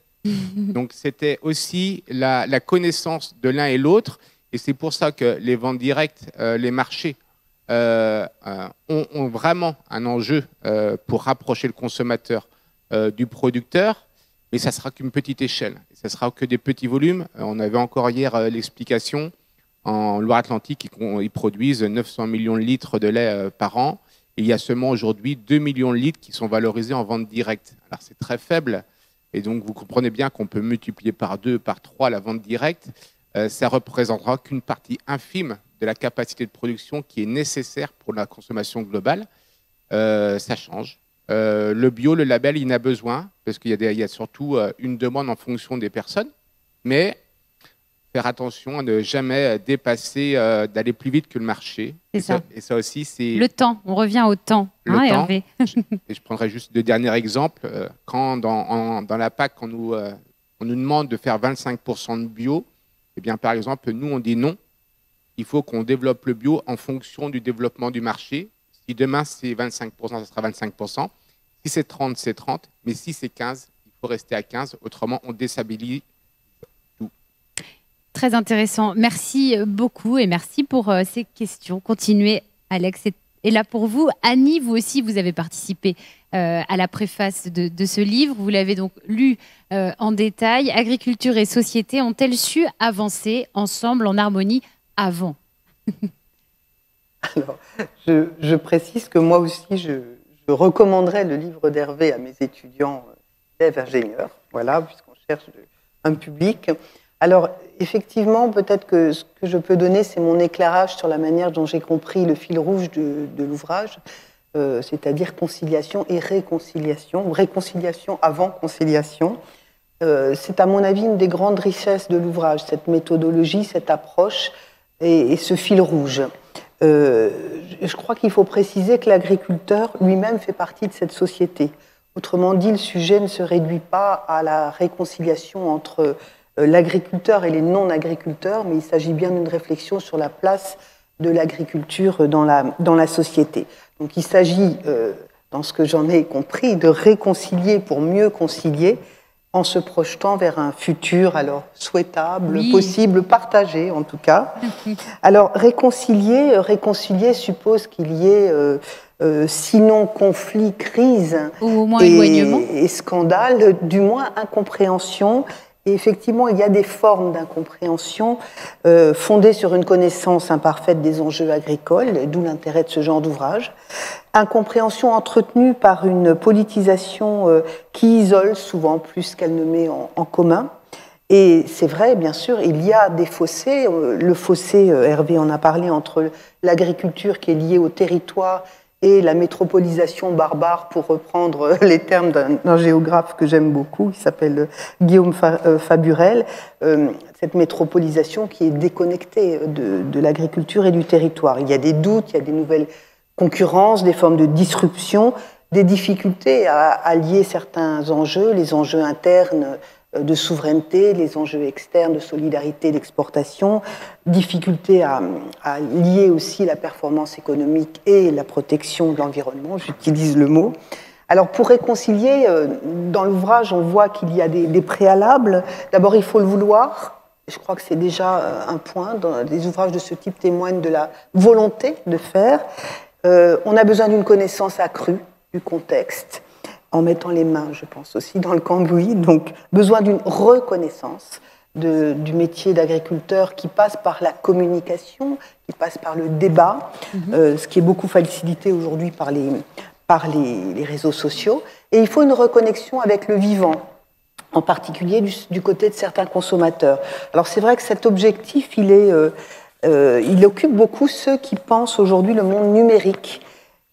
Donc, c'était aussi la connaissance de l'un et l'autre. Et c'est pour ça que les ventes directes, les marchés, ont vraiment un enjeu pour rapprocher le consommateur du producteur. Mais ça ne sera qu'une petite échelle. Ça ne sera que des petits volumes. On avait encore hier l'explication. En Loire-Atlantique, ils produisent 900 millions de litres de lait par an. Et il y a seulement aujourd'hui 2 millions de litres qui sont valorisés en vente directe. Alors c'est très faible. Et donc vous comprenez bien qu'on peut multiplier par 2, par 3 la vente directe. Ça représentera qu'une partie infime de la capacité de production qui est nécessaire pour la consommation globale. Ça change. Le bio, le label, il en a besoin parce qu'il y a surtout une demande en fonction des personnes. Mais faire attention à ne jamais dépasser, d'aller plus vite que le marché. C'est ça. Et ça aussi, c'est... Le temps, on revient au temps, le temps. Hervé. Et je prendrai juste 2 derniers exemples. Quand dans la PAC, on nous demande de faire 25% de bio, eh bien, par exemple, nous, on dit non. Il faut qu'on développe le bio en fonction du développement du marché. Si demain, c'est 25%, ça sera 25%. Si c'est 30, c'est 30. Mais si c'est 15, il faut rester à 15. Autrement, on déstabilise tout. Très intéressant. Merci beaucoup et merci pour ces questions. Continuez, Alex est là pour vous. Annie, vous aussi, vous avez participé à la préface de ce livre. Vous l'avez donc lu en détail. Agriculture et société ont-elles su avancer ensemble en harmonie avant? Alors, je précise que moi aussi, je recommanderais le livre d'Hervé à mes étudiants élèves ingénieurs, voilà, puisqu'on cherche un public. Alors, effectivement, peut-être que ce que je peux donner, c'est mon éclairage sur la manière dont j'ai compris le fil rouge de l'ouvrage, c'est-à-dire conciliation et réconciliation, ou réconciliation avant conciliation. C'est à mon avis une des grandes richesses de l'ouvrage, cette méthodologie, cette approche et ce fil rouge. Je crois qu'il faut préciser que l'agriculteur lui-même fait partie de cette société. Autrement dit, le sujet ne se réduit pas à la réconciliation entre l'agriculteur et les non-agriculteurs, mais il s'agit bien d'une réflexion sur la place de l'agriculture dans la société. Donc il s'agit, dans ce que j'en ai compris, de réconcilier pour mieux concilier, en se projetant vers un futur alors souhaitable, oui, possible, partagé en tout cas. Alors réconcilier suppose qu'il y ait sinon conflit, crise ou au moins éloignement et scandale, du moins incompréhension. Et effectivement, il y a des formes d'incompréhension fondées sur une connaissance imparfaite des enjeux agricoles, d'où l'intérêt de ce genre d'ouvrage. Incompréhension entretenue par une politisation qui isole souvent plus qu'elle ne met en commun. Et c'est vrai, bien sûr, il y a des fossés. Le fossé, Hervé en a parlé, entre l'agriculture qui est liée au territoire et la métropolisation barbare, pour reprendre les termes d'un géographe que j'aime beaucoup, qui s'appelle Guillaume Faburel, cette métropolisation qui est déconnectée de l'agriculture et du territoire. Il y a des doutes, il y a des nouvelles concurrences, des formes de disruption, des difficultés à lier certains enjeux, les enjeux internes de souveraineté, les enjeux externes de solidarité, d'exportation, difficulté à lier aussi la performance économique et la protection de l'environnement, j'utilise le mot. Alors pour réconcilier, dans l'ouvrage, on voit qu'il y a des préalables. D'abord, il faut le vouloir. Je crois que c'est déjà un point. Des ouvrages de ce type témoignent de la volonté de faire. On a besoin d'une connaissance accrue du contexte, en mettant les mains, je pense aussi, dans le cambouis. Donc, besoin d'une reconnaissance du métier d'agriculteur qui passe par la communication, qui passe par le débat, ce qui est beaucoup facilité aujourd'hui par les réseaux sociaux. Et il faut une reconnexion avec le vivant, en particulier du côté de certains consommateurs. Alors, c'est vrai que cet objectif, il occupe beaucoup ceux qui pensent aujourd'hui le monde numérique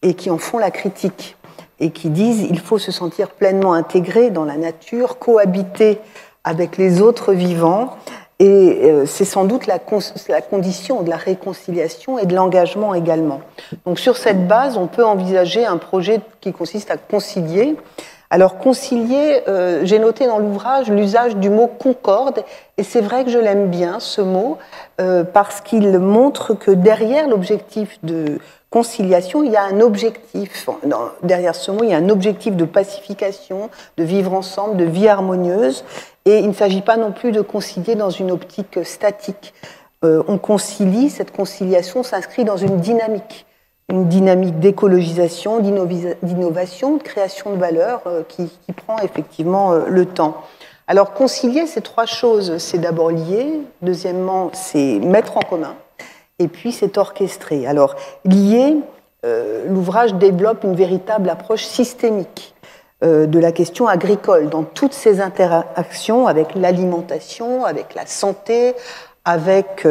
et qui en font la critique, et qui disent qu'il faut se sentir pleinement intégré dans la nature, cohabiter avec les autres vivants, et c'est sans doute la condition de la réconciliation et de l'engagement également. Donc sur cette base, on peut envisager un projet qui consiste à concilier. Alors concilier, j'ai noté dans l'ouvrage l'usage du mot concorde, et c'est vrai que je l'aime bien, ce mot, parce qu'il montre que derrière l'objectif de conciliation, il y a un objectif, derrière ce mot, il y a un objectif de pacification, de vivre ensemble, de vie harmonieuse, et il ne s'agit pas non plus de concilier dans une optique statique. On concilie, cette conciliation s'inscrit dans une dynamique d'écologisation, d'innovation, de création de valeur qui prend effectivement le temps. Alors, concilier ces trois choses, c'est d'abord lier, deuxièmement, c'est mettre en commun, et puis c'est orchestrer. Alors, lier, l'ouvrage développe une véritable approche systémique de la question agricole, dans toutes ses interactions avec l'alimentation, avec la santé, avec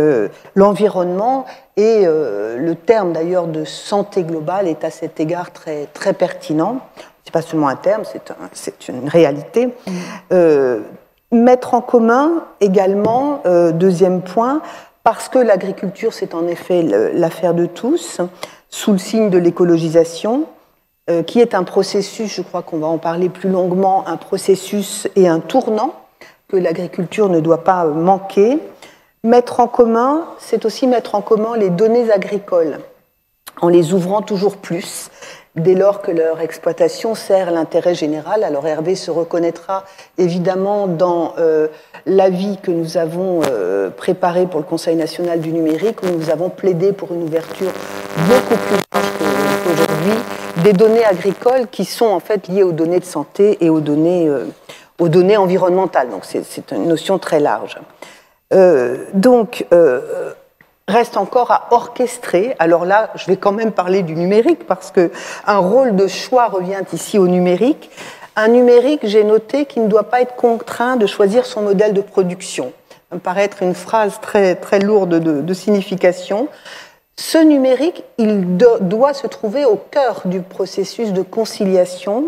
l'environnement, et le terme d'ailleurs de santé globale est à cet égard très, très pertinent. C'est pas seulement un terme, c'est une réalité. Mettre en commun également, deuxième point, parce que l'agriculture, c'est en effet l'affaire de tous, sous le signe de l'écologisation, qui est un processus, je crois qu'on va en parler plus longuement, un processus et un tournant que l'agriculture ne doit pas manquer. Mettre en commun, c'est aussi mettre en commun les données agricoles, en les ouvrant toujours plus, dès lors que leur exploitation sert l'intérêt général. Alors Hervé se reconnaîtra évidemment dans l'avis que nous avons préparé pour le Conseil national du numérique, où nous avons plaidé pour une ouverture beaucoup plus large qu'aujourd'hui des données agricoles qui sont en fait liées aux données de santé et aux données environnementales. Donc c'est une notion très large. Reste encore à orchestrer. Alors là, je vais quand même parler du numérique parce qu'un rôle de choix revient ici au numérique. Un numérique, j'ai noté, qui ne doit pas être contraint de choisir son modèle de production. Ça me paraît être une phrase très, très lourde de signification. Ce numérique, il doit se trouver au cœur du processus de conciliation,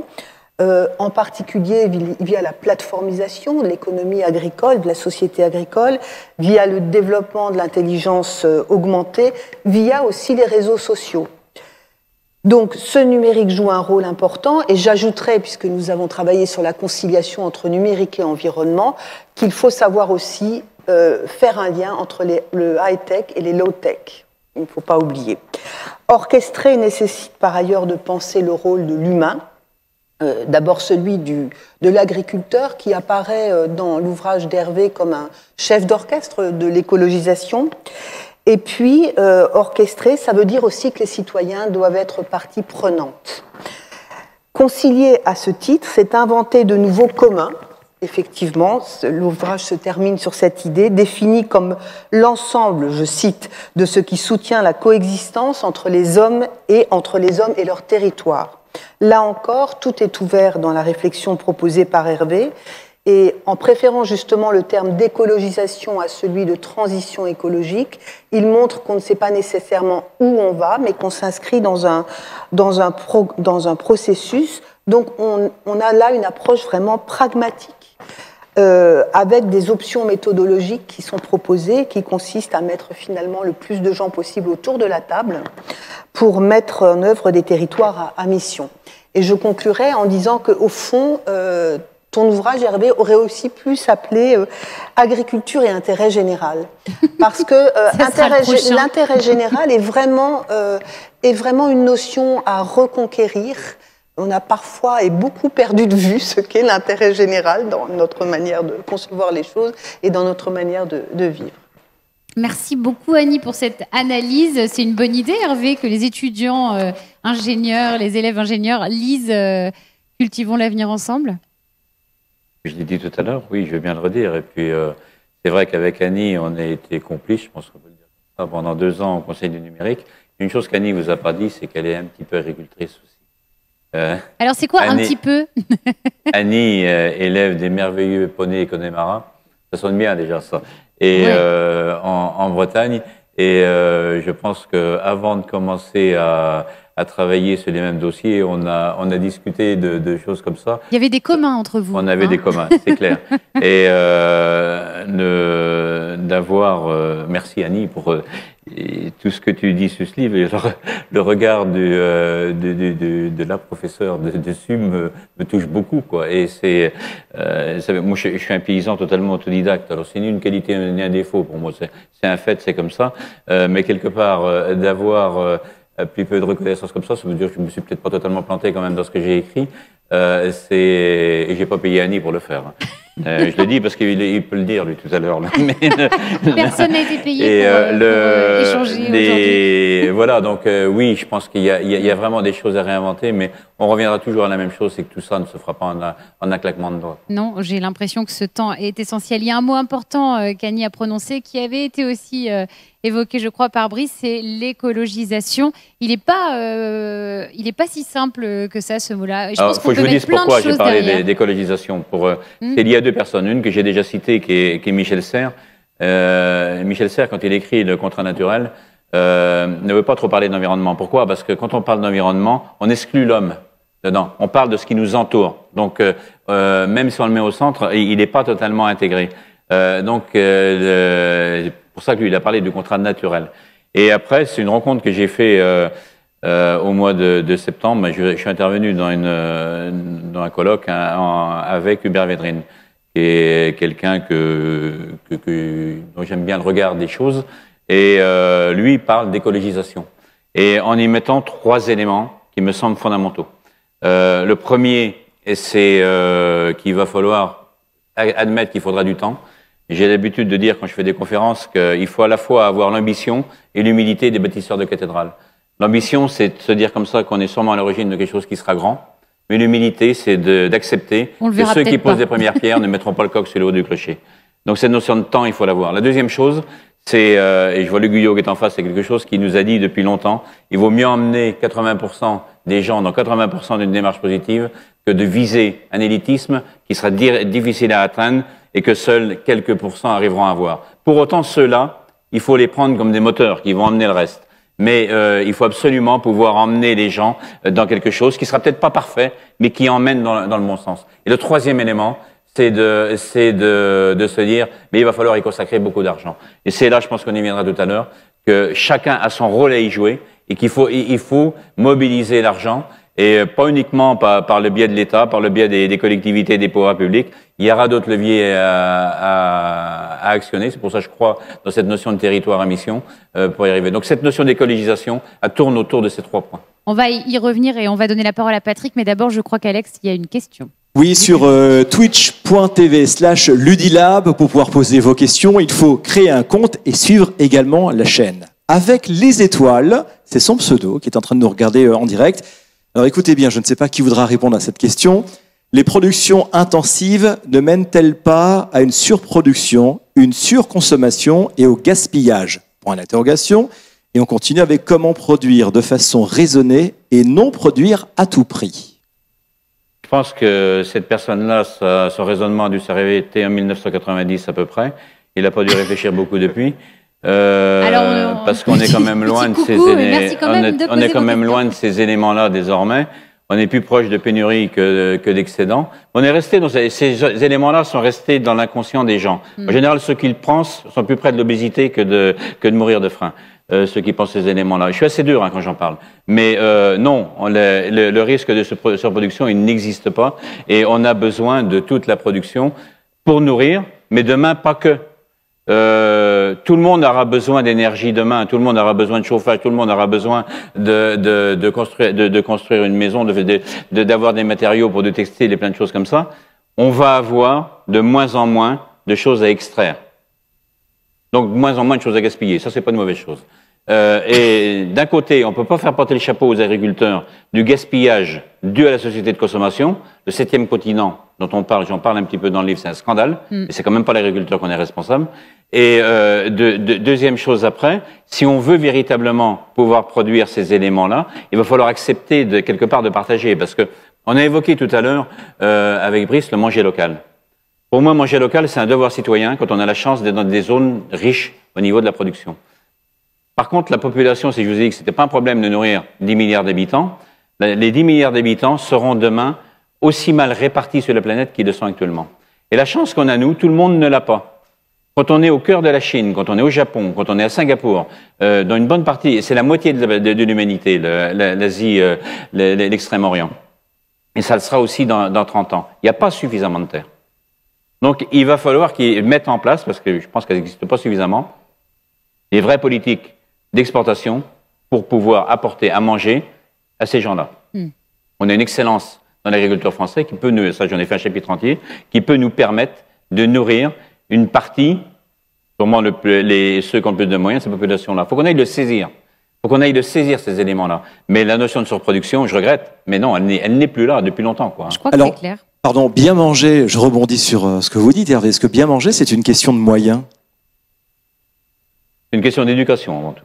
en particulier via la plateformisation de l'économie agricole, de la société agricole, via le développement de l'intelligence augmentée, via aussi les réseaux sociaux. Donc ce numérique joue un rôle important, et j'ajouterais, puisque nous avons travaillé sur la conciliation entre numérique et environnement, qu'il faut savoir aussi faire un lien entre le high-tech et les low-tech. Il ne faut pas oublier. Orchestrer nécessite par ailleurs de penser le rôle de l'humain, d'abord celui de l'agriculteur qui apparaît dans l'ouvrage d'Hervé comme un chef d'orchestre de l'écologisation. Et puis, orchestrer, ça veut dire aussi que les citoyens doivent être partie prenante. Concilier à ce titre, c'est inventer de nouveaux communs. Effectivement, l'ouvrage se termine sur cette idée, définie comme l'ensemble, je cite, de ce qui soutient la coexistence entre les hommes et leur territoire. Là encore, tout est ouvert dans la réflexion proposée par Hervé, et en préférant justement le terme d'écologisation à celui de transition écologique, il montre qu'on ne sait pas nécessairement où on va, mais qu'on s'inscrit dans un processus. Donc on a là une approche vraiment pragmatique, avec des options méthodologiques qui sont proposées, qui consistent à mettre finalement le plus de gens possible autour de la table pour mettre en œuvre des territoires à mission. Et je conclurai en disant qu'au fond, ton ouvrage, Hervé, aurait aussi pu s'appeler Agriculture et intérêt général. Parce que l'intérêt général est vraiment une notion à reconquérir. On a parfois et beaucoup perdu de vue ce qu'est l'intérêt général dans notre manière de concevoir les choses et dans notre manière de vivre. Merci beaucoup Annie pour cette analyse. C'est une bonne idée, Hervé, que les étudiants ingénieurs, les élèves ingénieurs lisent Cultivons l'avenir ensemble. Je l'ai dit tout à l'heure, oui, je vais bien le redire. Et puis, c'est vrai qu'avec Annie, on a été complices, je pense qu'on peut le dire comme ça, pendant 2 ans au Conseil du numérique. Une chose qu'Annie ne vous a pas dit, c'est qu'elle est un petit peu agricultrice aussi. Alors, c'est quoi Annie, un petit peu? Annie, élève des merveilleux poneys Connemara, ça sonne bien déjà ça, et ouais. En Bretagne. Et je pense qu'avant de commencer à travailler sur les mêmes dossiers, on a discuté de choses comme ça. Il y avait des communs entre vous. On avait des communs, c'est clair. Et d'avoir... merci Annie pour tout ce que tu dis sur ce livre. Et le regard de la professeure dessus me touche beaucoup, quoi. Et moi, je suis un paysan totalement autodidacte. Alors, c'est ni une qualité ni un défaut pour moi. C'est un fait, c'est comme ça. Mais quelque part, d'avoir plus peu de reconnaissance comme ça veut dire que je me suis peut-être pas totalement planté quand même dans ce que j'ai écrit. Et j'ai pas payé Annie pour le faire. Je le dis parce qu'il peut le dire, lui, tout à l'heure. Personne n'a été payé pour échanger aujourd'hui. Voilà, donc oui, je pense qu'il y a vraiment des choses à réinventer, mais on reviendra toujours à la même chose, c'est que tout ça ne se fera pas en un claquement de doigts. Non, j'ai l'impression que ce temps est essentiel. Il y a un mot important qu'Annie a prononcé, qui avait été aussi évoqué, je crois, par Brice, c'est l'écologisation. Il n'est pas si simple que ça, ce mot-là. Il faut que je vous dise pourquoi j'ai parlé d'écologisation. C'est lié à deux personnes. Une que j'ai déjà citée, qui est Michel Serres. Michel Serres, quand il écrit Le contrat naturel, ne veut pas trop parler d'environnement. Pourquoi? Parce que quand on parle d'environnement, on exclut l'homme dedans. On parle de ce qui nous entoure. Donc, même si on le met au centre, il n'est pas totalement intégré. C'est pour ça que lui, il a parlé du contrat naturel. Et après, c'est une rencontre que j'ai fait au mois de septembre. Je suis intervenu dans un colloque avec Hubert Védrine, qui est quelqu'un dont j'aime bien le regard des choses. Et lui, il parle d'écologisation. Et en y mettant 3 éléments qui me semblent fondamentaux. Le premier, c'est qu'il va falloir admettre qu'il faudra du temps. J'ai l'habitude de dire, quand je fais des conférences, qu'il faut à la fois avoir l'ambition et l'humilité des bâtisseurs de cathédrales. L'ambition, c'est de se dire comme ça qu'on est sûrement à l'origine de quelque chose qui sera grand. Mais l'humilité, c'est d'accepter que ceux qui posent les premières pierres ne mettront pas le coq sur le haut du clocher. Donc cette notion de temps, il faut l'avoir. La deuxième chose, c'est, et je vois le Guyot qui est en face, c'est quelque chose qui nous a dit depuis longtemps, il vaut mieux emmener 80% des gens dans 80% d'une démarche positive que de viser un élitisme qui sera difficile à atteindre et que seuls quelques pourcents arriveront à avoir. Pour autant, ceux-là, il faut les prendre comme des moteurs qui vont emmener le reste. Mais il faut absolument pouvoir emmener les gens dans quelque chose qui sera peut-être pas parfait, mais qui emmène dans le bon sens. Et le troisième élément, c'est de se dire, mais il va falloir y consacrer beaucoup d'argent. Et c'est là, je pense qu'on y viendra tout à l'heure, que chacun a son rôle à y jouer et qu'il faut mobiliser l'argent. Et pas uniquement par le biais de l'État, par le biais des collectivités, des pouvoirs publics. Il y aura d'autres leviers à actionner. C'est pour ça que je crois dans cette notion de territoire à mission pour y arriver. Donc cette notion d'écologisation, elle tourne autour de ces 3 points. On va y revenir et on va donner la parole à Patrick. Mais d'abord, je crois qu'Alex, il y a une question. Oui, sur twitch.tv/ludilab, pour pouvoir poser vos questions, il faut créer un compte et suivre également la chaîne. Avec les étoiles, c'est son pseudo qui est en train de nous regarder en direct. Alors écoutez bien, je ne sais pas qui voudra répondre à cette question. Les productions intensives ne mènent-elles pas à une surproduction, une surconsommation et au gaspillage? Point d'interrogation. Et on continue avec comment produire de façon raisonnée et non produire à tout prix. Je pense que cette personne-là, son raisonnement a dû s'arrêter en 1990 à peu près. Il n'a pas dû réfléchir beaucoup depuis. Parce qu'on est quand même loin de ces éléments-là désormais. On est plus proche de pénurie que d'excédent. On est resté dans ces éléments-là sont restés dans l'inconscient des gens. En général, ceux qui le pensent sont plus près de l'obésité que de mourir de faim. Ceux qui pensent ces éléments-là. Je suis assez dur quand j'en parle. Mais non, le risque de surproduction, il n'existe pas. Et on a besoin de toute la production pour nourrir, mais demain, pas que. Tout le monde aura besoin d'énergie demain, tout le monde aura besoin de chauffage, tout le monde aura besoin de construire une maison, d'avoir des matériaux pour du textile et plein de choses comme ça. On va avoir de moins en moins de choses à extraire. Donc, de moins en moins de choses à gaspiller. Ça, c'est pas une mauvaise chose. Et d'un côté, on peut pas faire porter le chapeau aux agriculteurs du gaspillage dû à la société de consommation. Le 7e continent dont on parle, j'en parle un petit peu dans le livre, c'est un scandale. Et c'est quand même pas l'agriculteur qu'on est responsable. Et deuxième chose après, si on veut véritablement pouvoir produire ces éléments-là, il va falloir accepter quelque part de partager. Parce que on a évoqué tout à l'heure avec Brice le manger local. Pour moi, manger local, c'est un devoir citoyen quand on a la chance d'être dans des zones riches au niveau de la production. Par contre, la population, si je vous ai dit que c'était pas un problème de nourrir 10 milliards d'habitants, les 10 milliards d'habitants seront demain aussi mal répartis sur la planète qu'ils le sont actuellement. Et la chance qu'on a, nous, tout le monde ne l'a pas. Quand on est au cœur de la Chine, quand on est au Japon, quand on est à Singapour, dans une bonne partie, c'est la moitié de l'humanité, l'Asie, l'Extrême-Orient. Et ça le sera aussi dans 30 ans. Il n'y a pas suffisamment de terre. Donc, il va falloir qu'ils mettent en place, parce que je pense qu'elles n'existent pas suffisamment, des vraies politiques d'exportation pour pouvoir apporter à manger à ces gens-là. On a une excellence dans l'agriculture française qui peut nous, ça j'en ai fait un chapitre entier, qui peut nous permettre de nourrir une partie, sûrement ceux qui ont le plus de moyens, cette population-là. Il faut qu'on aille le saisir. Il faut qu'on aille le saisir, ces éléments-là. Mais la notion de surproduction, je regrette, mais non, elle n'est plus là depuis longtemps, quoi. Je crois que c'est clair. Pardon, bien manger, je rebondis sur ce que vous dites, Hervé. Est-ce que bien manger, c'est une question de moyens? C'est une question d'éducation, avant tout.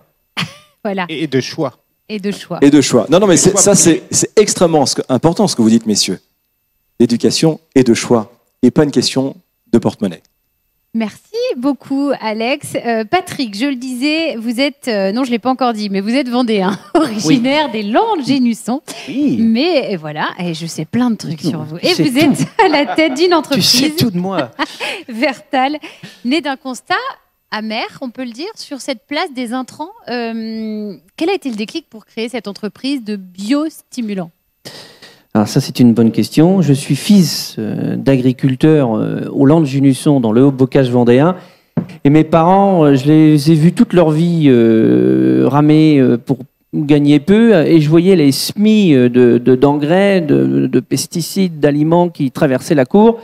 Voilà. Et de choix. Et de choix. Et de choix. Non, mais ça, c'est extrêmement important ce que vous dites, messieurs. D'éducation et de choix. Et pas une question de porte-monnaie. Merci beaucoup, Alex. Patrick, je le disais, vous êtes, non, je ne l'ai pas encore dit, mais vous êtes vendéen, originaire des Landes-Génusson. Oui. Mais voilà, et je sais plein de trucs sur vous. Et vous êtes à la tête d'une entreprise. Tu sais tout de moi. Vertal, née d'un constat amer, on peut le dire, sur cette place des intrants. Quel a été le déclic pour créer cette entreprise de biostimulants? Alors ça, c'est une bonne question. Je suis fils d'agriculteur aux Landes-Génusson, dans le Haut-Bocage vendéen. Et mes parents, je les ai vus toute leur vie ramer pour gagner peu. Et je voyais les semis d'engrais, de pesticides, d'aliments qui traversaient la cour.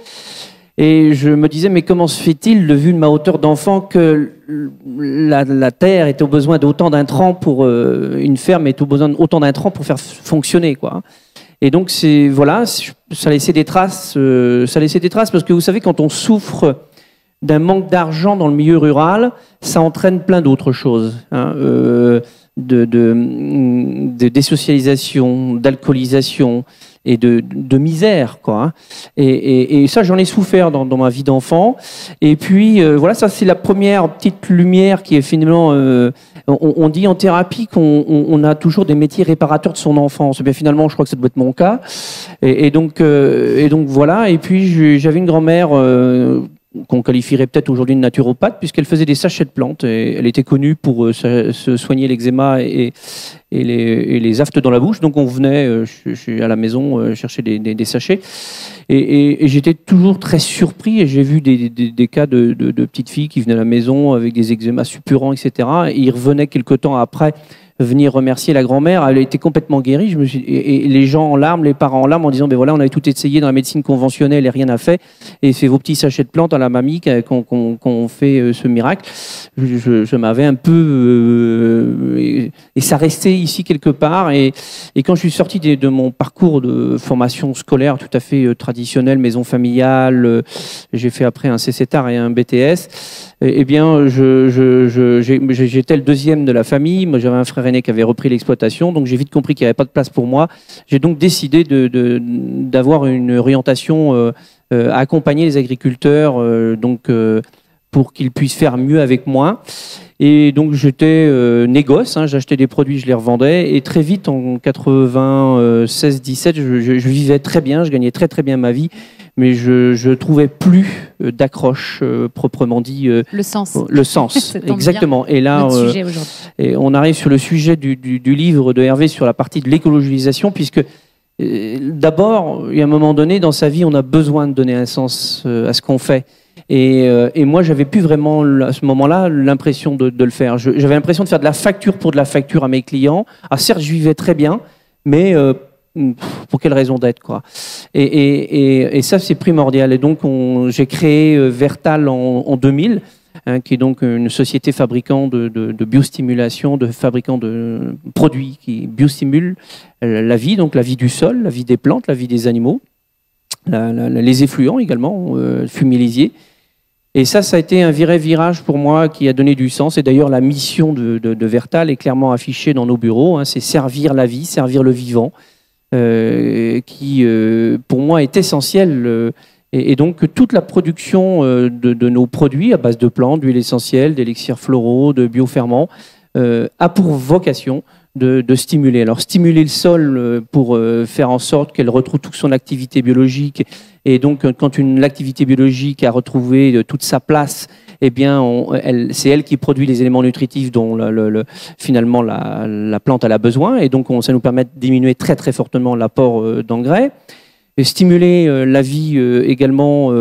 Et je me disais, mais comment se fait-il, de vue de ma hauteur d'enfant, que la terre est au besoin d'autant d'intrants pour une ferme est au besoin d'autant d'intrants pour faire fonctionner, quoi. Et donc voilà, ça laissait des traces. Ça laissait des traces parce que vous savez, quand on souffre d'un manque d'argent dans le milieu rural, ça entraîne plein d'autres choses, hein, de désocialisation, d'alcoolisation et de misère, quoi. Hein. Et ça, j'en ai souffert dans ma vie d'enfant. Et puis voilà, ça c'est la première petite lumière qui est finalement. On dit en thérapie qu'on a toujours des métiers réparateurs de son enfance. Bien finalement, je crois que ça doit être mon cas. Et donc voilà. Et puis j'avais une grand-mère qu'on qualifierait peut-être aujourd'hui de naturopathe, puisqu'elle faisait des sachets de plantes. Et elle était connue pour se soigner l'eczéma et les aftes dans la bouche. Donc on venait à la maison chercher des sachets. Et j'étais toujours très surpris. Et j'ai vu des cas de petites filles qui venaient à la maison avec des eczémas suppurants, etc. Et ils revenaient quelque temps après venir remercier la grand-mère. Elle était complètement guérie. Et les gens en larmes, les parents en larmes, en disant, ben voilà, on avait tout essayé dans la médecine conventionnelle et rien n'a fait. Et c'est vos petits sachets de plantes à la mamie qu'on fait ce miracle. Je m'avais un peu... et ça restait ici quelque part. Et quand je suis sorti de mon parcours de formation scolaire tout à fait traditionnel, maison familiale, j'ai fait après un CCTAR et un BTS, eh bien, j'étais le deuxième de la famille. Moi, j'avais un frère aîné qui avait repris l'exploitation, donc j'ai vite compris qu'il n'y avait pas de place pour moi. J'ai donc décidé d'avoir une orientation à accompagner les agriculteurs, pour qu'ils puissent faire mieux avec moins. Et donc j'étais négoce, hein, j'achetais des produits, je les revendais, et très vite en 96-17, je vivais très bien, je gagnais très très bien ma vie, mais je trouvais plus d'accroche proprement dit. Le sens. Le sens, exactement. Et là, et on arrive sur le sujet du livre de Hervé sur la partie de l'écologisation, puisque d'abord, il y a un moment donné dans sa vie, on a besoin de donner un sens à ce qu'on fait. Et moi, j'avais plus vraiment à ce moment-là l'impression de le faire. J'avais l'impression de faire de la facture pour de la facture à mes clients. Ah, certes, je vivais très bien, mais pour quelle raison d'être, quoi. Et ça, c'est primordial. Et donc, j'ai créé Vertal en 2000, hein, qui est donc une société fabricant de biostimulation, de fabricant de produits qui biostimulent la vie, donc la vie du sol, la vie des plantes, la vie des animaux, les effluents également, fumée-lisier. Et ça a été un vrai virage pour moi qui a donné du sens. Et d'ailleurs, la mission de Vertal est clairement affichée dans nos bureaux, hein, c'est servir la vie, servir le vivant, qui, pour moi, est essentiel. Et donc, toute la production de nos produits à base de plantes, d'huiles essentielles, d'élixirs floraux, de bioferments, a pour vocation de stimuler. Alors, stimuler le sol pour faire en sorte qu'elle retrouve toute son activité biologique. Et donc, quand l'activité biologique a retrouvé toute sa place, eh bien, c'est elle qui produit les éléments nutritifs dont finalement la plante a besoin. Et donc, ça nous permet de diminuer très très fortement l'apport d'engrais. Stimuler la vie également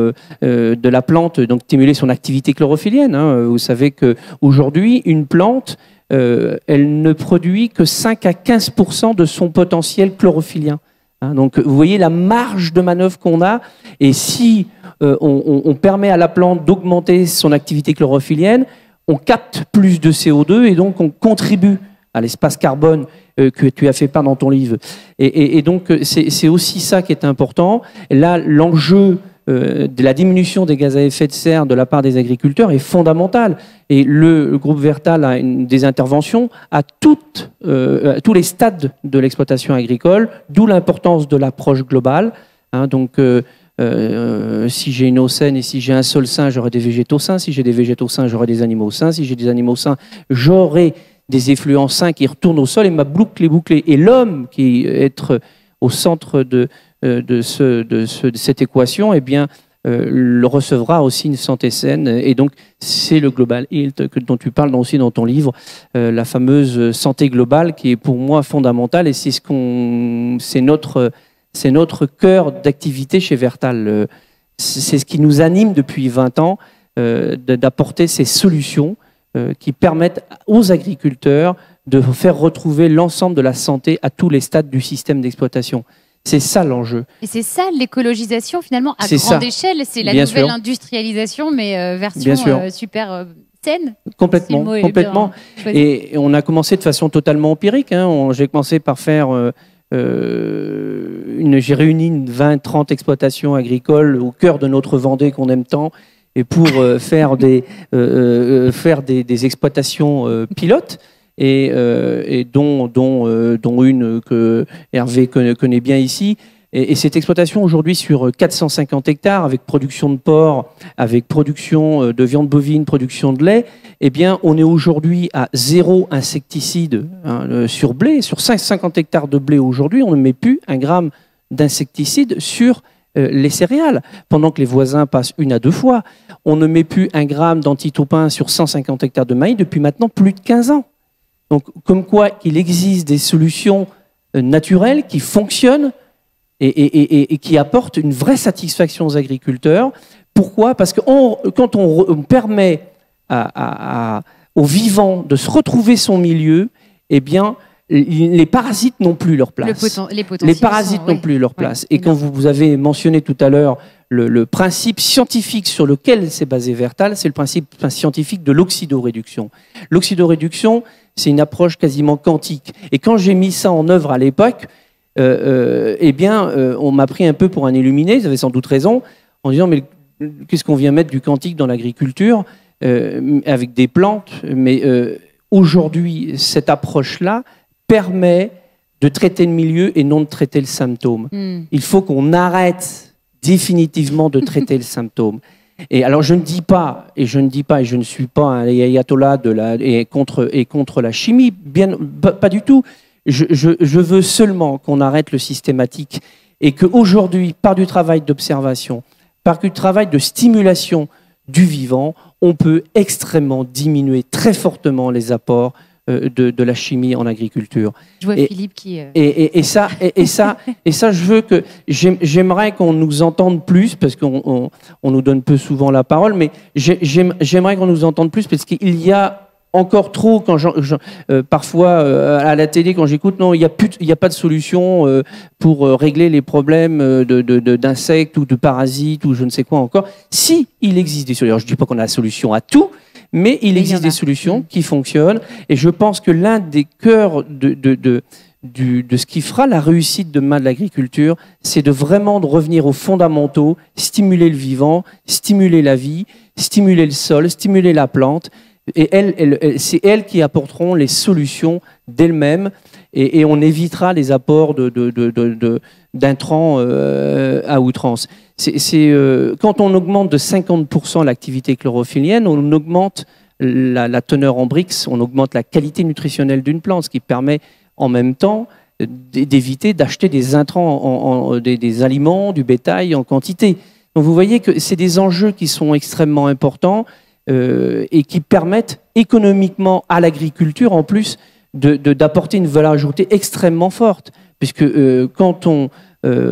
de la plante, donc stimuler son activité chlorophyllienne. Hein. Vous savez qu'aujourd'hui, une plante, elle ne produit que 5 à 15% de son potentiel chlorophylien. Hein, donc, vous voyez la marge de manœuvre qu'on a. Et si on permet à la plante d'augmenter son activité chlorophyllienne, on capte plus de CO2 et donc on contribue à l'espace carbone que tu as fait part dans ton livre. Et donc, c'est aussi ça qui est important. Et là, l'enjeu de la diminution des gaz à effet de serre de la part des agriculteurs est fondamental. Et le groupe Vertal a des interventions à tous les stades de l'exploitation agricole, d'où l'importance de l'approche globale. Hein, donc, si j'ai une eau saine et si j'ai un sol sain, j'aurai des végétaux sains. Si j'ai des végétaux sains, j'aurai des animaux sains. Si j'ai des animaux sains, j'aurai des effluents sains qui retournent au sol et ma boucle est bouclée. Et l'homme qui est au centre de cette équation, eh bien, le recevra aussi une santé saine. Et donc, c'est le Global Health dont tu parles aussi dans ton livre, la fameuse santé globale qui est pour moi fondamentale et c'est notre cœur d'activité chez Vertal. C'est ce qui nous anime depuis 20 ans, d'apporter ces solutions qui permettent aux agriculteurs de faire retrouver l'ensemble de la santé à tous les stades du système d'exploitation. C'est ça l'enjeu. Et c'est ça l'écologisation finalement à C'est grande ça. échelle. C'est la Bien nouvelle sûr. industrialisation, mais version Bien sûr. super saine. Complètement, Si le mot est complètement. bien choisi. Et on a commencé de façon totalement empirique. Hein. J'ai commencé par faire j'ai réuni 20-30 exploitations agricoles au cœur de notre Vendée qu'on aime tant, et pour faire des exploitations pilotes, et dont une que Hervé connaît bien ici. Et cette exploitation aujourd'hui sur 450 hectares, avec production de porc, avec production de viande bovine, production de lait, eh bien, on est aujourd'hui à 0 insecticide sur blé. Sur 50 hectares de blé aujourd'hui, on ne met plus 1 gramme d'insecticide sur les céréales, pendant que les voisins passent 1 à 2 fois. On ne met plus 1 gramme d'antitopin sur 150 hectares de maïs depuis maintenant plus de 15 ans. Donc, comme quoi il existe des solutions naturelles qui fonctionnent et qui apportent une vraie satisfaction aux agriculteurs. Pourquoi ? Parce que quand on permet au vivant de se retrouver son milieu, eh bien, les parasites n'ont plus leur place. Les parasites n'ont plus leur place. Et quand vous avez mentionné tout à l'heure le principe scientifique sur lequel s'est basé Vertal, c'est le principe scientifique de l'oxydoréduction. L'oxydoréduction, c'est une approche quasiment quantique. Et quand j'ai mis ça en œuvre à l'époque, eh bien, on m'a pris un peu pour un illuminé, ils avaient sans doute raison, en disant mais qu'est-ce qu'on vient mettre du quantique dans l'agriculture avec des plantes. Mais aujourd'hui, cette approche-là permet de traiter le milieu et non de traiter le symptôme. Il faut qu'on arrête définitivement de traiter le symptôme. Et alors je ne dis pas, et je ne suis pas un ayatollah contre la chimie, bien pas du tout. Je veux seulement qu'on arrête le systématique et qu'aujourd'hui, par du travail d'observation, par du travail de stimulation du vivant, on peut extrêmement diminuer très fortement les apports de la chimie en agriculture. Je vois Philippe qui... Et ça, j'aimerais qu'on nous entende plus, parce qu'on nous donne peu souvent la parole, mais j'aimerais qu'on nous entende plus, parce qu'il y a encore trop, parfois à la télé, quand j'écoute, non, il n'y a pas de solution pour régler les problèmes d'insectes ou de parasites ou je ne sais quoi encore. Si, il existe des solutions. Alors, je ne dis pas qu'on a la solution à tout, mais il existe des solutions qui fonctionnent. Et je pense que l'un des cœurs de ce qui fera la réussite demain de l'agriculture, c'est de vraiment revenir aux fondamentaux, stimuler le vivant, stimuler la vie, stimuler le sol, stimuler la plante. Et c'est elles qui apporteront les solutions d'elles-mêmes et on évitera les apports d'intrants à outrance. Quand on augmente de 50% l'activité chlorophyllienne, on augmente la teneur en Brix, on augmente la qualité nutritionnelle d'une plante, ce qui permet en même temps d'éviter d'acheter des intrants, des aliments, du bétail en quantité. Donc vous voyez que c'est des enjeux qui sont extrêmement importants. Et qui permettent économiquement à l'agriculture, en plus, d'apporter une valeur ajoutée extrêmement forte. Puisque quand on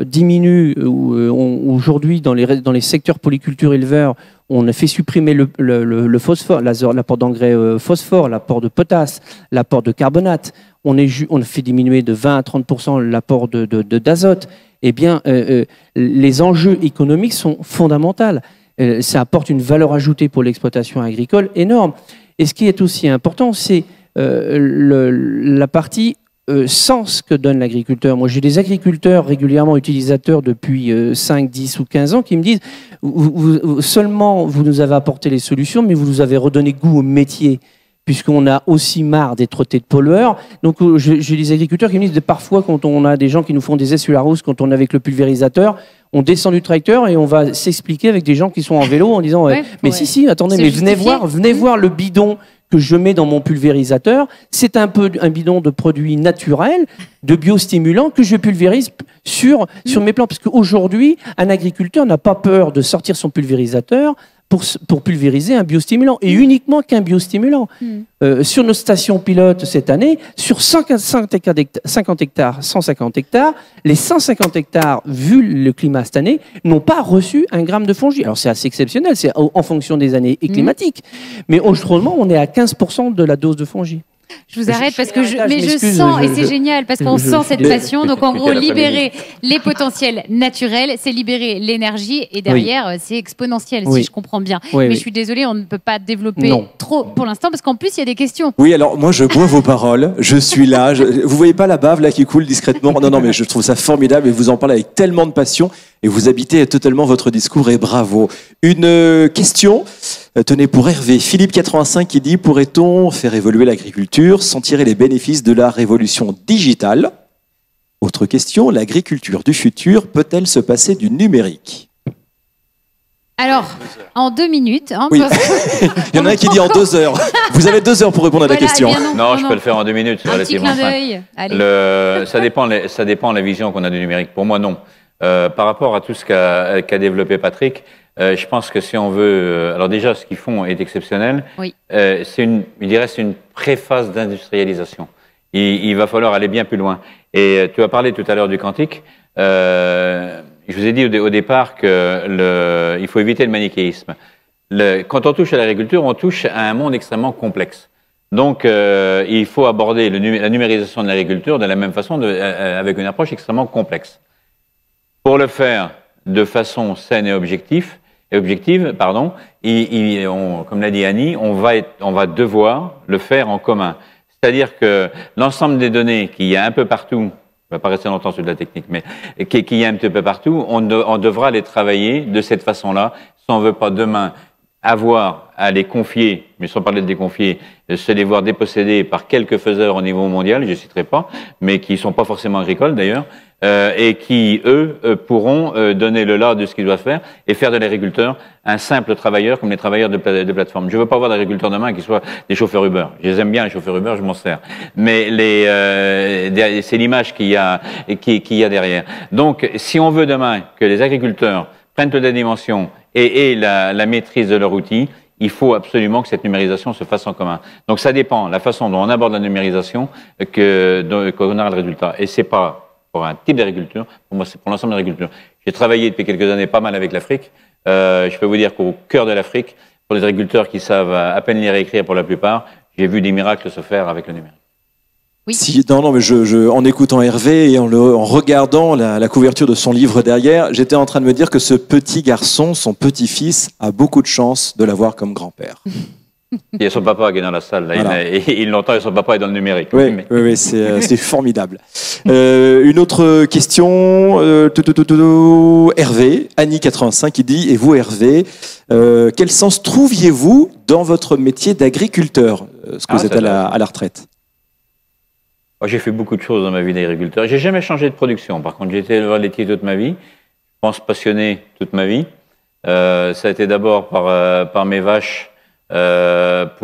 diminue, aujourd'hui dans les secteurs polyculture éleveurs, on a fait supprimer le phosphore, l'apport d'engrais phosphore, l'apport de potasse, l'apport de carbonate. on fait diminuer de 20 à 30% l'apport d'azote. Eh bien, les enjeux économiques sont fondamentaux. Ça apporte une valeur ajoutée pour l'exploitation agricole énorme. Et ce qui est aussi important, c'est la partie sens que donne l'agriculteur. Moi, j'ai des agriculteurs régulièrement utilisateurs depuis 5, 10 ou 15 ans qui me disent seulement vous nous avez apporté les solutions, mais vous nous avez redonné goût au métier, puisqu'on a aussi marre des trottés de pollueurs. Donc, j'ai des agriculteurs qui me disent parfois, quand on a des gens qui nous font des essais sur la rousse, quand on est avec le pulvérisateur, on descend du tracteur et on va s'expliquer avec des gens qui sont en vélo en disant mais si, attendez, mais venez voir le bidon que je mets dans mon pulvérisateur. C'est un bidon de produits naturels, de biostimulants que je pulvérise sur mes plants. Parce qu'aujourd'hui, un agriculteur n'a pas peur de sortir son pulvérisateur pour pulvériser un biostimulant, et uniquement qu'un biostimulant. Sur nos stations pilotes cette année, sur 150 hectares, les 150 hectares, vu le climat cette année, n'ont pas reçu 1 gramme de fongies. Alors c'est assez exceptionnel, c'est en fonction des années climatiques, mais autrement, on est à 15% de la dose de fongies. Je vous arrête parce que je sens, et c'est génial, parce qu'on sent cette passion. Donc en gros, libérer les potentiels naturels, c'est libérer l'énergie, et derrière, c'est exponentiel, si je comprends bien. Mais je suis désolée, on ne peut pas développer trop pour l'instant, parce qu'en plus, il y a des questions. Oui, alors moi, je bois vos paroles, je suis là. Vous voyez pas la bave là qui coule discrètement? Non, mais je trouve ça formidable, et vous en parlez avec tellement de passion, et vous habitez totalement votre discours, et bravo. Une question, tenez, pour Hervé. Philippe 85 qui dit: pourrait-on faire évoluer l'agriculture sans tirer les bénéfices de la révolution digitale? Autre question, l'agriculture du futur peut-elle se passer du numérique? Alors, en 2 minutes. Hein, oui. Il y en a un qui dit en 2 heures. Vous avez 2 heures pour répondre à la question. Non, je peux le faire en 2 minutes, c'est relativement simple. Ça dépend de la vision qu'on a du numérique. Pour moi, non. Par rapport à tout ce qu'a développé Patrick, je pense que si on veut... alors déjà, ce qu'ils font est exceptionnel. Oui. Je dirais c'est une préphase d'industrialisation. Il va falloir aller bien plus loin. Et tu as parlé tout à l'heure du quantique. Je vous ai dit au départ qu'il faut éviter le manichéisme. Quand on touche à l'agriculture, on touche à un monde extrêmement complexe. Donc, il faut aborder la numérisation de l'agriculture de la même façon, avec une approche extrêmement complexe. Pour le faire de façon saine et objective, comme l'a dit Annie, on va devoir le faire en commun. C'est-à-dire que l'ensemble des données qu'il y a un peu partout, on ne va pas rester longtemps sur de la technique, mais qu'il y a un petit peu partout, on devra les travailler de cette façon-là, si on ne veut pas demain avoir à les confier, mais sans parler de les confier, se les voir dépossédés par quelques faiseurs au niveau mondial, je ne citerai pas, mais qui ne sont pas forcément agricoles d'ailleurs, et qui, eux, pourront donner le là de ce qu'ils doivent faire et faire de l'agriculteur un simple travailleur comme les travailleurs de plateforme. Je ne veux pas avoir d'agriculteurs demain qui soient des chauffeurs Uber. Je les aime bien, les chauffeurs Uber, je m'en sers. Mais c'est l'image qu'il y a derrière. Donc, si on veut demain que les agriculteurs prennent toute la dimension et la maîtrise de leur outil, il faut absolument que cette numérisation se fasse en commun. Donc ça dépend, la façon dont on aborde la numérisation, qu'on aura le résultat. Et c'est pas pour un type d'agriculture, pour moi c'est pour l'ensemble de l'agriculture. J'ai travaillé depuis quelques années pas mal avec l'Afrique. Je peux vous dire qu'au cœur de l'Afrique, pour les agriculteurs qui savent à peine lire et écrire pour la plupart, j'ai vu des miracles se faire avec le numérique. Oui. Mais en écoutant Hervé et en regardant la couverture de son livre derrière, j'étais en train de me dire que ce petit garçon, son petit-fils, a beaucoup de chance de l'avoir comme grand-père. Il y a son papa qui est dans la salle, là. Voilà. Il l'entend et son papa est dans le numérique. Oui, c'est formidable. Une autre question, Hervé, Annie 85 qui dit: et vous Hervé, quel sens trouviez-vous dans votre métier d'agriculteur, ce que vous êtes à la retraite? J'ai fait beaucoup de choses dans ma vie d'agriculteur. J'ai jamais changé de production. Par contre, j'ai été éleveur laitier toute ma vie. Je pense passionné toute ma vie. Ça a été d'abord par mes vaches, par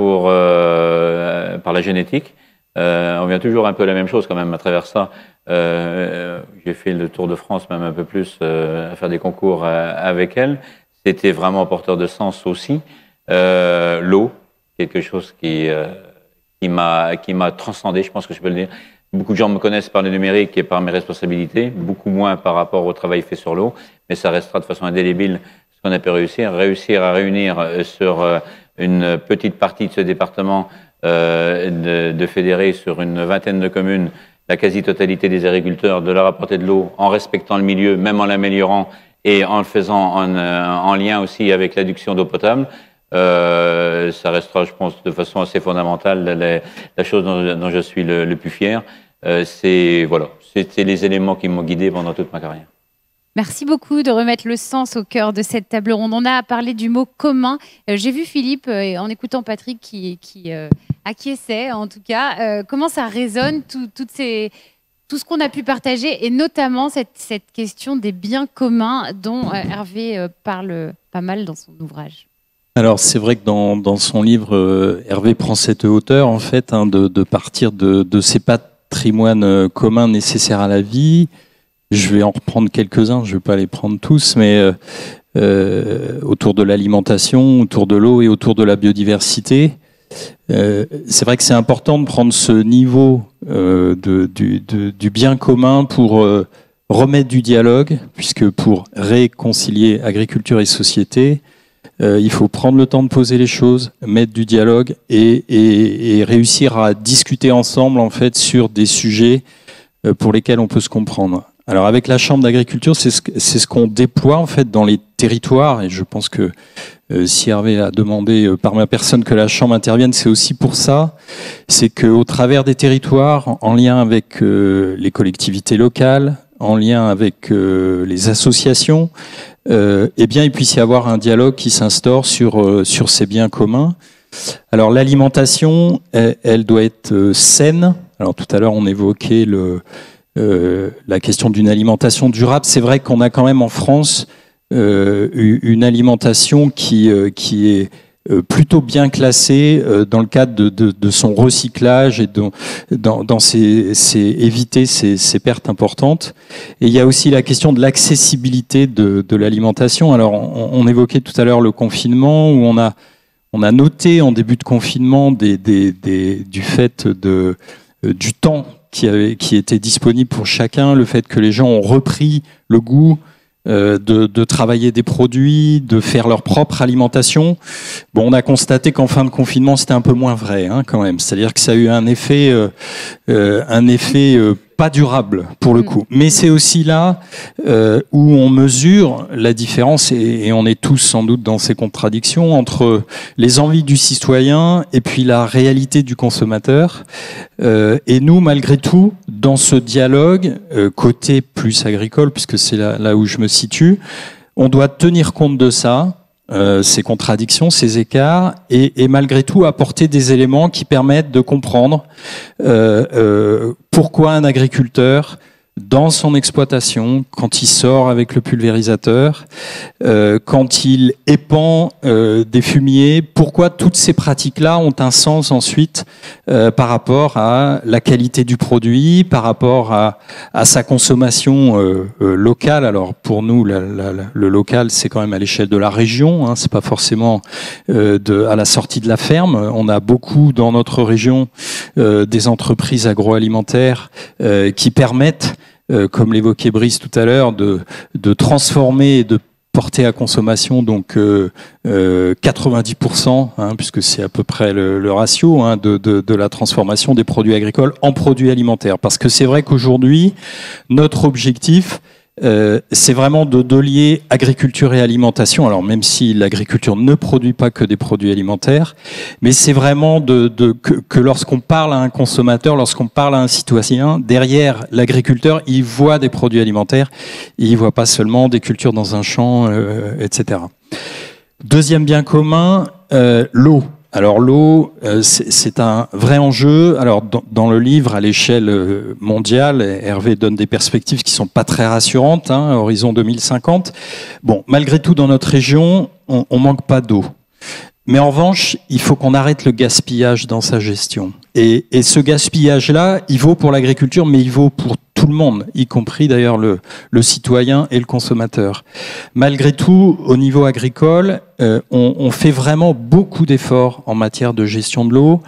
la génétique. On vient toujours un peu à la même chose quand même à travers ça. J'ai fait le Tour de France, même un peu plus, à faire des concours avec elle. C'était vraiment porteur de sens aussi. L'eau, quelque chose qui m'a transcendé, je pense que je peux le dire. Beaucoup de gens me connaissent par le numérique et par mes responsabilités, beaucoup moins par rapport au travail fait sur l'eau, mais ça restera de façon indélébile ce qu'on a pu réussir à réunir sur une petite partie de ce département de fédérer sur une vingtaine de communes la quasi-totalité des agriculteurs, de leur apporter de l'eau en respectant le milieu, même en l'améliorant et en le faisant en lien aussi avec l'adduction d'eau potable. Ça restera, je pense, de façon assez fondamentale la chose dont je suis le plus fier. C'était les éléments qui m'ont guidé pendant toute ma carrière. Merci beaucoup de remettre le sens au cœur de cette table ronde. On a parlé du mot commun. J'ai vu Philippe, en écoutant Patrick, qui acquiesçait en tout cas. Comment ça résonne, tout ce qu'on a pu partager, et notamment cette question des biens communs dont Hervé parle pas mal dans son ouvrage. Alors c'est vrai que dans son livre, Hervé prend cette hauteur en fait, de partir de ces patrimoines communs nécessaires à la vie. Je vais en reprendre quelques-uns, je ne vais pas les prendre tous, mais autour de l'alimentation, autour de l'eau et autour de la biodiversité. C'est vrai que c'est important de prendre ce niveau du bien commun pour remettre du dialogue, puisque pour réconcilier agriculture et société, il faut prendre le temps de poser les choses, mettre du dialogue et réussir à discuter ensemble en fait sur des sujets pour lesquels on peut se comprendre. Alors avec la Chambre d'agriculture, c'est ce qu'on déploie en fait dans les territoires, et je pense que si Hervé a demandé par ma personne que la Chambre intervienne, c'est aussi pour ça. C'est qu'au travers des territoires, en lien avec les collectivités locales, en lien avec les associations, eh bien il puisse y avoir un dialogue qui s'instaure sur ces biens communs. Alors l'alimentation, elle doit être saine. Alors tout à l'heure on évoquait la question d'une alimentation durable. C'est vrai qu'on a quand même en France une alimentation qui est plutôt bien classée dans le cadre de son recyclage et éviter ces pertes importantes. Et il y a aussi la question de l'accessibilité de l'alimentation. Alors on évoquait tout à l'heure le confinement, où on a noté en début de confinement du fait du temps qui était disponible pour chacun, le fait que les gens ont repris le goût de travailler des produits, de faire leur propre alimentation. Bon, on a constaté qu'en fin de confinement, c'était un peu moins vrai, quand même. C'est-à-dire que ça a eu un effet pas durable pour le coup. Mais c'est aussi là où on mesure la différence, et on est tous sans doute dans ces contradictions entre les envies du citoyen et puis la réalité du consommateur. Et nous, malgré tout, dans ce dialogue, côté plus agricole, puisque c'est là où je me situe, on doit tenir compte de ça, ces contradictions, ces écarts, et malgré tout apporter des éléments qui permettent de comprendre pourquoi un agriculteur, dans son exploitation, quand il sort avec le pulvérisateur, quand il épand des fumiers, pourquoi toutes ces pratiques-là ont un sens ensuite par rapport à la qualité du produit, par rapport à sa consommation locale. Alors pour nous, le local, c'est quand même à l'échelle de la région, c'est pas forcément à la sortie de la ferme. On a beaucoup dans notre région des entreprises agroalimentaires qui permettent, comme l'évoquait Brice tout à l'heure, de transformer et de porter à consommation donc 90%, puisque c'est à peu près le ratio de la transformation des produits agricoles en produits alimentaires. Parce que c'est vrai qu'aujourd'hui, notre objectif, c'est vraiment de lier agriculture et alimentation. Alors même si l'agriculture ne produit pas que des produits alimentaires, mais c'est vraiment que lorsqu'on parle à un consommateur, lorsqu'on parle à un citoyen, derrière l'agriculteur, il voit des produits alimentaires, il voit pas seulement des cultures dans un champ, etc. Deuxième bien commun, l'eau. Alors l'eau, c'est un vrai enjeu. Alors dans le livre, à l'échelle mondiale, Hervé donne des perspectives qui sont pas très rassurantes, horizon 2050. Bon, malgré tout, dans notre région, on manque pas d'eau. Mais en revanche, il faut qu'on arrête le gaspillage dans sa gestion. Et ce gaspillage-là, il vaut pour l'agriculture, mais il vaut pour tout le monde, y compris d'ailleurs le citoyen et le consommateur. Malgré tout, au niveau agricole, on fait vraiment beaucoup d'efforts en matière de gestion de l'eau.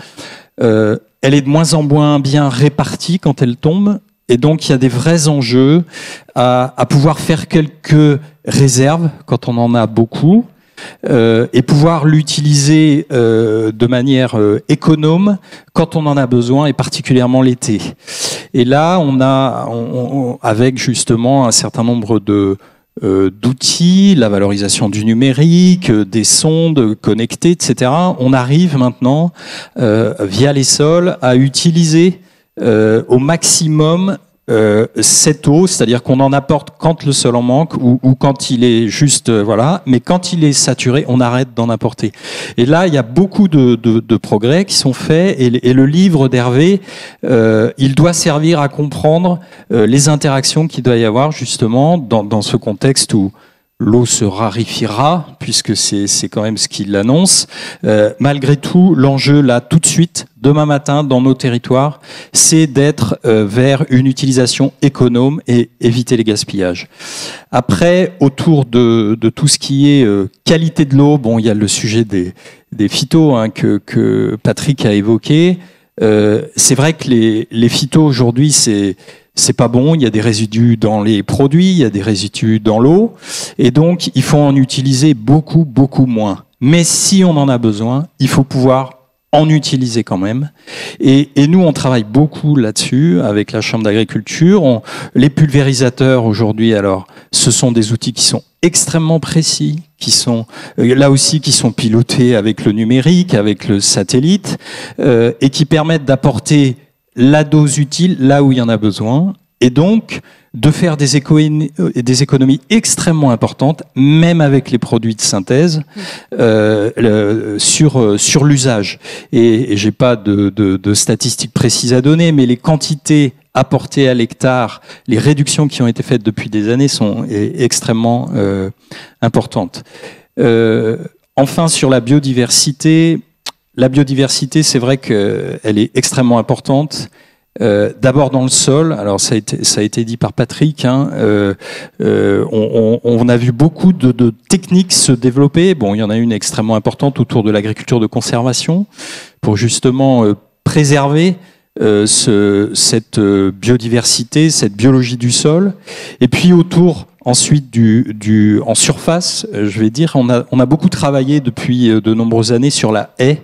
Elle est de moins en moins bien répartie quand elle tombe. Et donc, il y a des vrais enjeux à pouvoir faire quelques réserves quand on en a beaucoup. et pouvoir l'utiliser de manière économe quand on en a besoin, et particulièrement l'été. Et là, avec justement un certain nombre d'outils, la valorisation du numérique, des sondes connectées, etc. On arrive maintenant, via les sols, à utiliser au maximum cette eau, c'est-à-dire qu'on en apporte quand le sol en manque ou quand il est juste, voilà, mais quand il est saturé, on arrête d'en apporter. Et là, il y a beaucoup de progrès qui sont faits, et le livre d'Hervé, il doit servir à comprendre les interactions qu'il doit y avoir justement dans ce contexte où l'eau se raréfiera, puisque c'est quand même ce qu'il annonce. Malgré tout, l'enjeu là, tout de suite, demain matin, dans nos territoires, c'est d'être vers une utilisation économe et éviter les gaspillages. Après, autour de tout ce qui est qualité de l'eau, bon, il y a le sujet des phytos que Patrick a évoqué. C'est vrai que les phytos aujourd'hui, c'est pas bon, il y a des résidus dans les produits, il y a des résidus dans l'eau, et donc il faut en utiliser beaucoup, beaucoup moins. Mais si on en a besoin, il faut pouvoir en utiliser quand même. Et nous, on travaille beaucoup là-dessus avec la Chambre d'agriculture. Les pulvérisateurs aujourd'hui, alors, ce sont des outils qui sont extrêmement précis, qui sont là aussi qui sont pilotés avec le numérique, avec le satellite, et qui permettent d'apporter la dose utile là où il y en a besoin, et donc de faire des économies extrêmement importantes, même avec les produits de synthèse, sur l'usage. Et j'ai pas de statistiques précises à donner, mais les quantités apportées à l'hectare, les réductions qui ont été faites depuis des années sont extrêmement importantes. Enfin, sur la biodiversité, c'est vrai qu'elle est extrêmement importante. D'abord dans le sol, alors ça a été dit par Patrick, on a vu beaucoup de techniques se développer. Bon, il y en a une extrêmement importante autour de l'agriculture de conservation pour justement préserver cette biodiversité, cette biologie du sol. Et puis autour ensuite en surface, je vais dire, on a beaucoup travaillé depuis de nombreuses années sur la haie,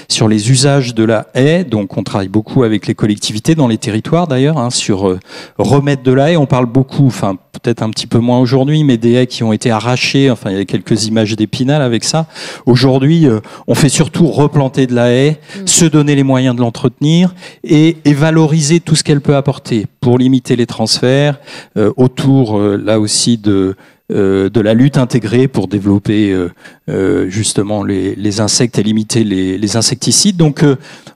sur les usages de la haie. Donc on travaille beaucoup avec les collectivités dans les territoires d'ailleurs, sur remettre de la haie. On parle beaucoup, enfin peut-être un petit peu moins aujourd'hui, mais des haies qui ont été arrachées. Enfin, il y a quelques images d'Épinal avec ça. Aujourd'hui, on fait surtout replanter de la haie, se donner les moyens de l'entretenir et valoriser tout ce qu'elle peut apporter pour limiter les transferts, autour là aussi de la lutte intégrée pour développer justement les insectes et limiter les insecticides. Donc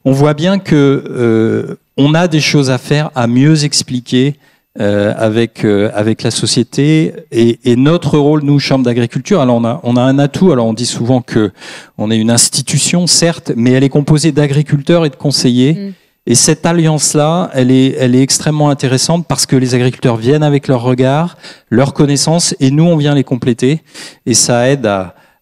on voit bien que on a des choses à faire, à mieux expliquer avec la société, et notre rôle, nous, Chambre d'agriculture, alors on a un atout. Alors on dit souvent que on est une institution, certes, mais elle est composée d'agriculteurs et de conseillers. Et cette alliance-là, elle est extrêmement intéressante parce que les agriculteurs viennent avec leur regard, leurs connaissances, et nous, on vient les compléter. Et ça aide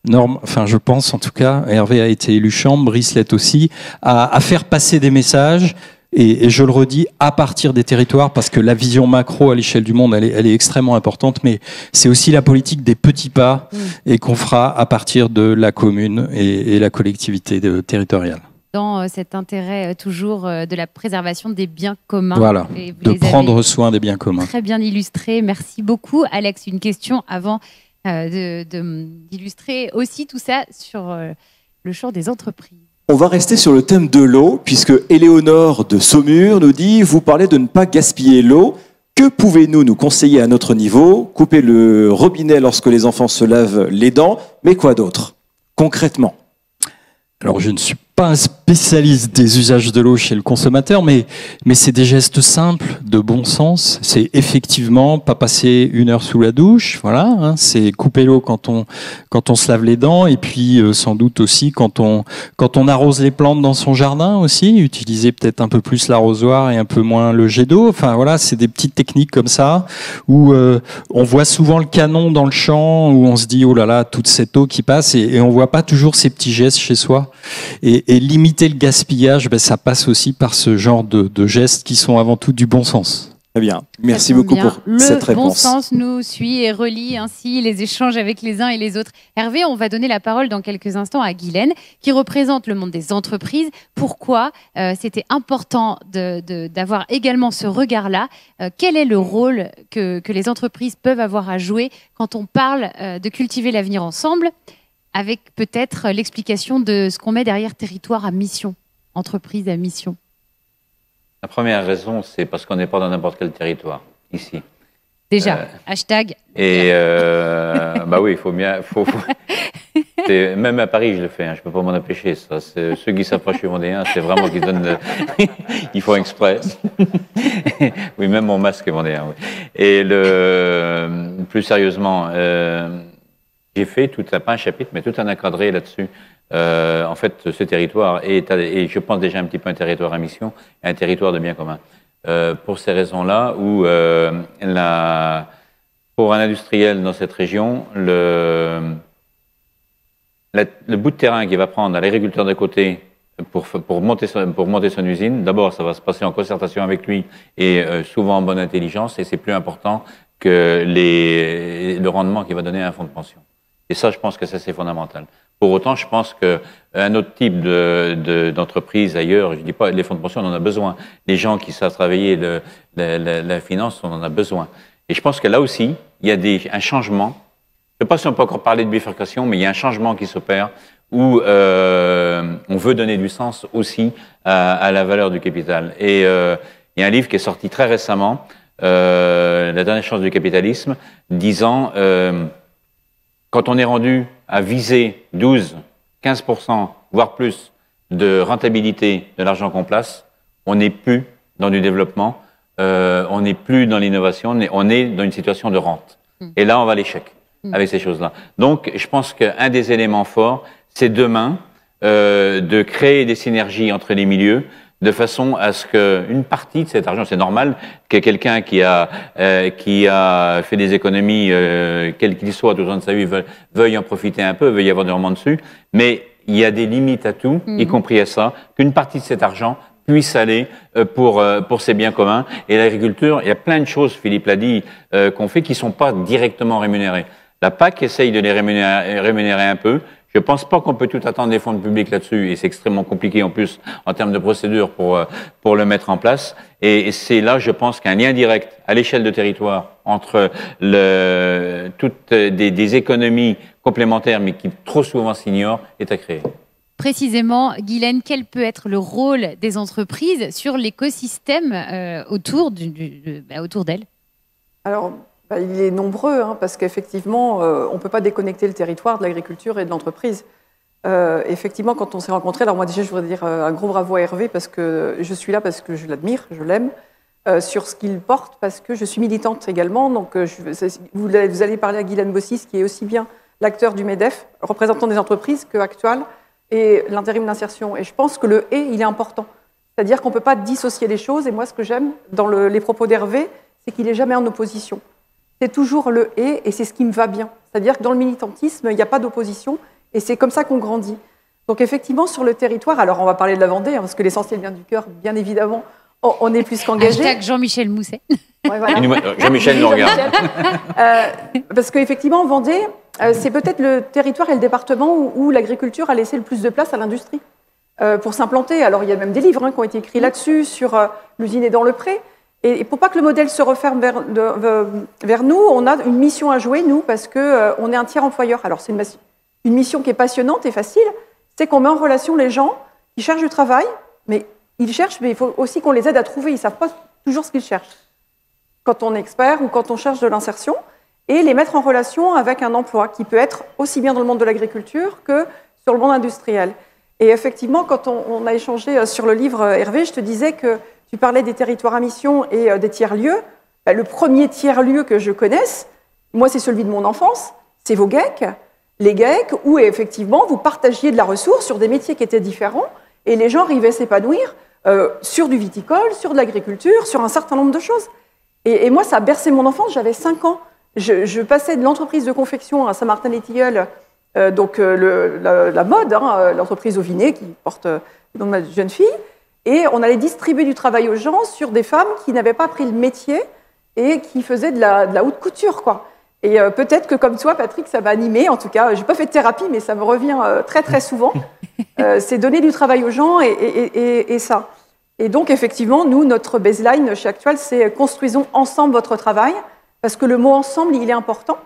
je pense en tout cas, Hervé a été élu Chambre, Brice l'est aussi, à faire passer des messages. Et je le redis, à partir des territoires, parce que la vision macro à l'échelle du monde, elle est extrêmement importante, mais c'est aussi la politique des petits pas, et qu'on fera à partir de la commune et la collectivité territoriale. Dans cet intérêt toujours de la préservation des biens communs. Voilà, de prendre soin des biens communs. Très bien illustré, merci beaucoup. Alex, une question avant d'illustrer aussi tout ça sur le champ des entreprises. On va rester sur le thème de l'eau, puisque Éléonore de Saumur nous dit, vous parlez de ne pas gaspiller l'eau. Que pouvez-vous nous conseiller à notre niveau? Couper le robinet lorsque les enfants se lavent les dents, mais quoi d'autre, concrètement? Alors je ne suis pas un spécialiste des usages de l'eau chez le consommateur, mais c'est des gestes simples, de bon sens. C'est effectivement pas passer 1 heure sous la douche, voilà. C'est couper l'eau quand on se lave les dents, et puis sans doute aussi quand on arrose les plantes dans son jardin aussi, utiliser peut-être un peu plus l'arrosoir et un peu moins le jet d'eau. Enfin voilà, c'est des petites techniques comme ça où on voit souvent le canon dans le champ, où on se dit oh là là, toute cette eau qui passe, et on voit pas toujours ces petits gestes chez soi. Et limiter le gaspillage, ça passe aussi par ce genre de gestes qui sont avant tout du bon sens. Très bien. Merci Ça tombe beaucoup bien. pour cette Le bon réponse. sens nous suit et relie ainsi les échanges avec les uns et les autres. Hervé, on va donner la parole dans quelques instants à Guylaine, qui représente le monde des entreprises. Pourquoi c'était important d'avoir également ce regard-là? Quel est le rôle que les entreprises peuvent avoir à jouer quand on parle de cultiver l'avenir ensemble, avec peut-être l'explication de ce qu'on met derrière territoire à mission, entreprise à mission? La première raison, c'est parce qu'on n'est pas dans n'importe quel territoire, ici. Déjà, hashtag. Et bah oui, il faut bien... Même à Paris, je le fais, hein, je ne peux pas m'en empêcher. Ça. Ceux qui s'approchent du vendéen, c'est vraiment qu'ils donnent... Ils font exprès. Oui, même mon masque est vendéen. Oui. Et plus sérieusement, j'ai fait pas un chapitre, mais tout un encadré là-dessus. En fait, ce territoire est, et je pense déjà un petit peu un territoire à mission, un territoire de bien commun. Pour ces raisons-là, où pour un industriel dans cette région, le bout de terrain qu'il va prendre à l'agriculteur d'à côté pour monter son usine, d'abord, ça va se passer en concertation avec lui et souvent en bonne intelligence, et c'est plus important que le rendement qu'il va donner à un fonds de pension. Et ça, je pense que ça, c'est fondamental. Pour autant, je pense qu'un autre type d'entreprise ailleurs, je ne dis pas les fonds de pension, on en a besoin. Les gens qui savent travailler la finance, on en a besoin. Et je pense que là aussi, il y a un changement. Je ne sais pas si on peut encore parler de bifurcation, mais il y a un changement qui s'opère où on veut donner du sens aussi à la valeur du capital. Et il y a un livre qui est sorti très récemment, La dernière chance du capitalisme, disant... quand on est rendu à viser 12, 15%, voire plus, de rentabilité de l'argent qu'on place, on n'est plus dans du développement, on n'est plus dans l'innovation, on est dans une situation de rente. Et là, on va à l'échec avec ces choses-là. Donc, je pense qu'un des éléments forts, c'est demain de créer des synergies entre les milieux, de façon à ce qu'une partie de cet argent, c'est normal que quelqu'un qui a fait des économies, quel qu'il soit, tout au long de sa vie, veuille en profiter un peu, veuille y avoir des rendements dessus, mais il y a des limites à tout, y compris à ça, qu'une partie de cet argent puisse aller pour ces biens communs. Et l'agriculture, il y a plein de choses, Philippe l'a dit, qu'on fait qui ne sont pas directement rémunérées. La PAC essaye de les rémunérer un peu. Je ne pense pas qu'on peut tout attendre des fonds publics là-dessus, et c'est extrêmement compliqué en plus en termes de procédure pour le mettre en place. Et c'est là, je pense, qu'un lien direct à l'échelle de territoire entre toutes des économies complémentaires, mais qui trop souvent s'ignorent, est à créer. Précisément, Guylaine, quel peut être le rôle des entreprises sur l'écosystème autour d'elles? Alors, il est nombreux, hein, parce qu'effectivement, on ne peut pas déconnecter le territoire de l'agriculture et de l'entreprise. Effectivement, quand on s'est rencontrés, alors moi déjà, je voudrais dire un gros bravo à Hervé, parce que je suis là parce que je l'admire, je l'aime, sur ce qu'il porte, parce que je suis militante également. Donc, vous allez parler à Guylaine Bossis, qui est aussi bien l'acteur du MEDEF, représentant des entreprises, que Actual, et l'intérim d'insertion. Et je pense que le « et », il est important. C'est-à-dire qu'on ne peut pas dissocier les choses. Et moi, ce que j'aime dans les propos d'Hervé, c'est qu'il n'est jamais en opposition. C'est toujours le « et », et c'est ce qui me va bien. C'est-à-dire que dans le militantisme, il n'y a pas d'opposition, et c'est comme ça qu'on grandit. Donc effectivement, sur le territoire, alors on va parler de la Vendée, hein, parce que l'essentiel vient du cœur, bien évidemment, on est plus qu'engagé. Hashtag Jean-Michel Mousset. Ouais, voilà. Jean-Michel nous regarde. Parce qu'effectivement, Vendée, c'est peut-être le territoire et le département où l'agriculture a laissé le plus de place à l'industrie pour s'implanter. Alors il y a même des livres qui ont été écrits là-dessus, sur l'usine et dans le pré. Et pour pas que le modèle se referme vers nous, on a une mission à jouer, nous, parce qu'on est un tiers employeur. Alors c'est une mission qui est passionnante et facile, c'est qu'on met en relation les gens qui cherchent du travail, mais ils cherchent, mais il faut aussi qu'on les aide à trouver. Ils ne savent pas toujours ce qu'ils cherchent quand on est expert ou quand on cherche de l'insertion, et les mettre en relation avec un emploi qui peut être aussi bien dans le monde de l'agriculture que sur le monde industriel. Et effectivement, quand on a échangé sur le livre, Hervé, je te disais que tu parlais des territoires à mission et des tiers-lieux. Le premier tiers-lieu que je connaisse, moi, c'est celui de mon enfance, c'est vos GEC, les GEC, où effectivement, vous partagiez de la ressource sur des métiers qui étaient différents, et les gens arrivaient à s'épanouir sur du viticole, sur de l'agriculture, sur un certain nombre de choses. Et moi, ça a bercé mon enfance, j'avais 5 ans. Je passais de l'entreprise de confection à Saint-Martin-les-Tilleuls, donc la mode, l'entreprise Auvinet, qui porte le nom de ma jeune fille. et on allait distribuer du travail aux gens sur des femmes qui n'avaient pas pris le métier et qui faisaient de la haute couture, quoi. Et peut-être que comme toi, Patrick, ça m'a animé. En tout cas, j'ai pas fait de thérapie, mais ça me revient très très souvent. C'est donner du travail aux gens et ça. Et donc, effectivement, nous, notre baseline chez Actual, c'est construisons ensemble votre travail, parce que le mot ensemble, il est important.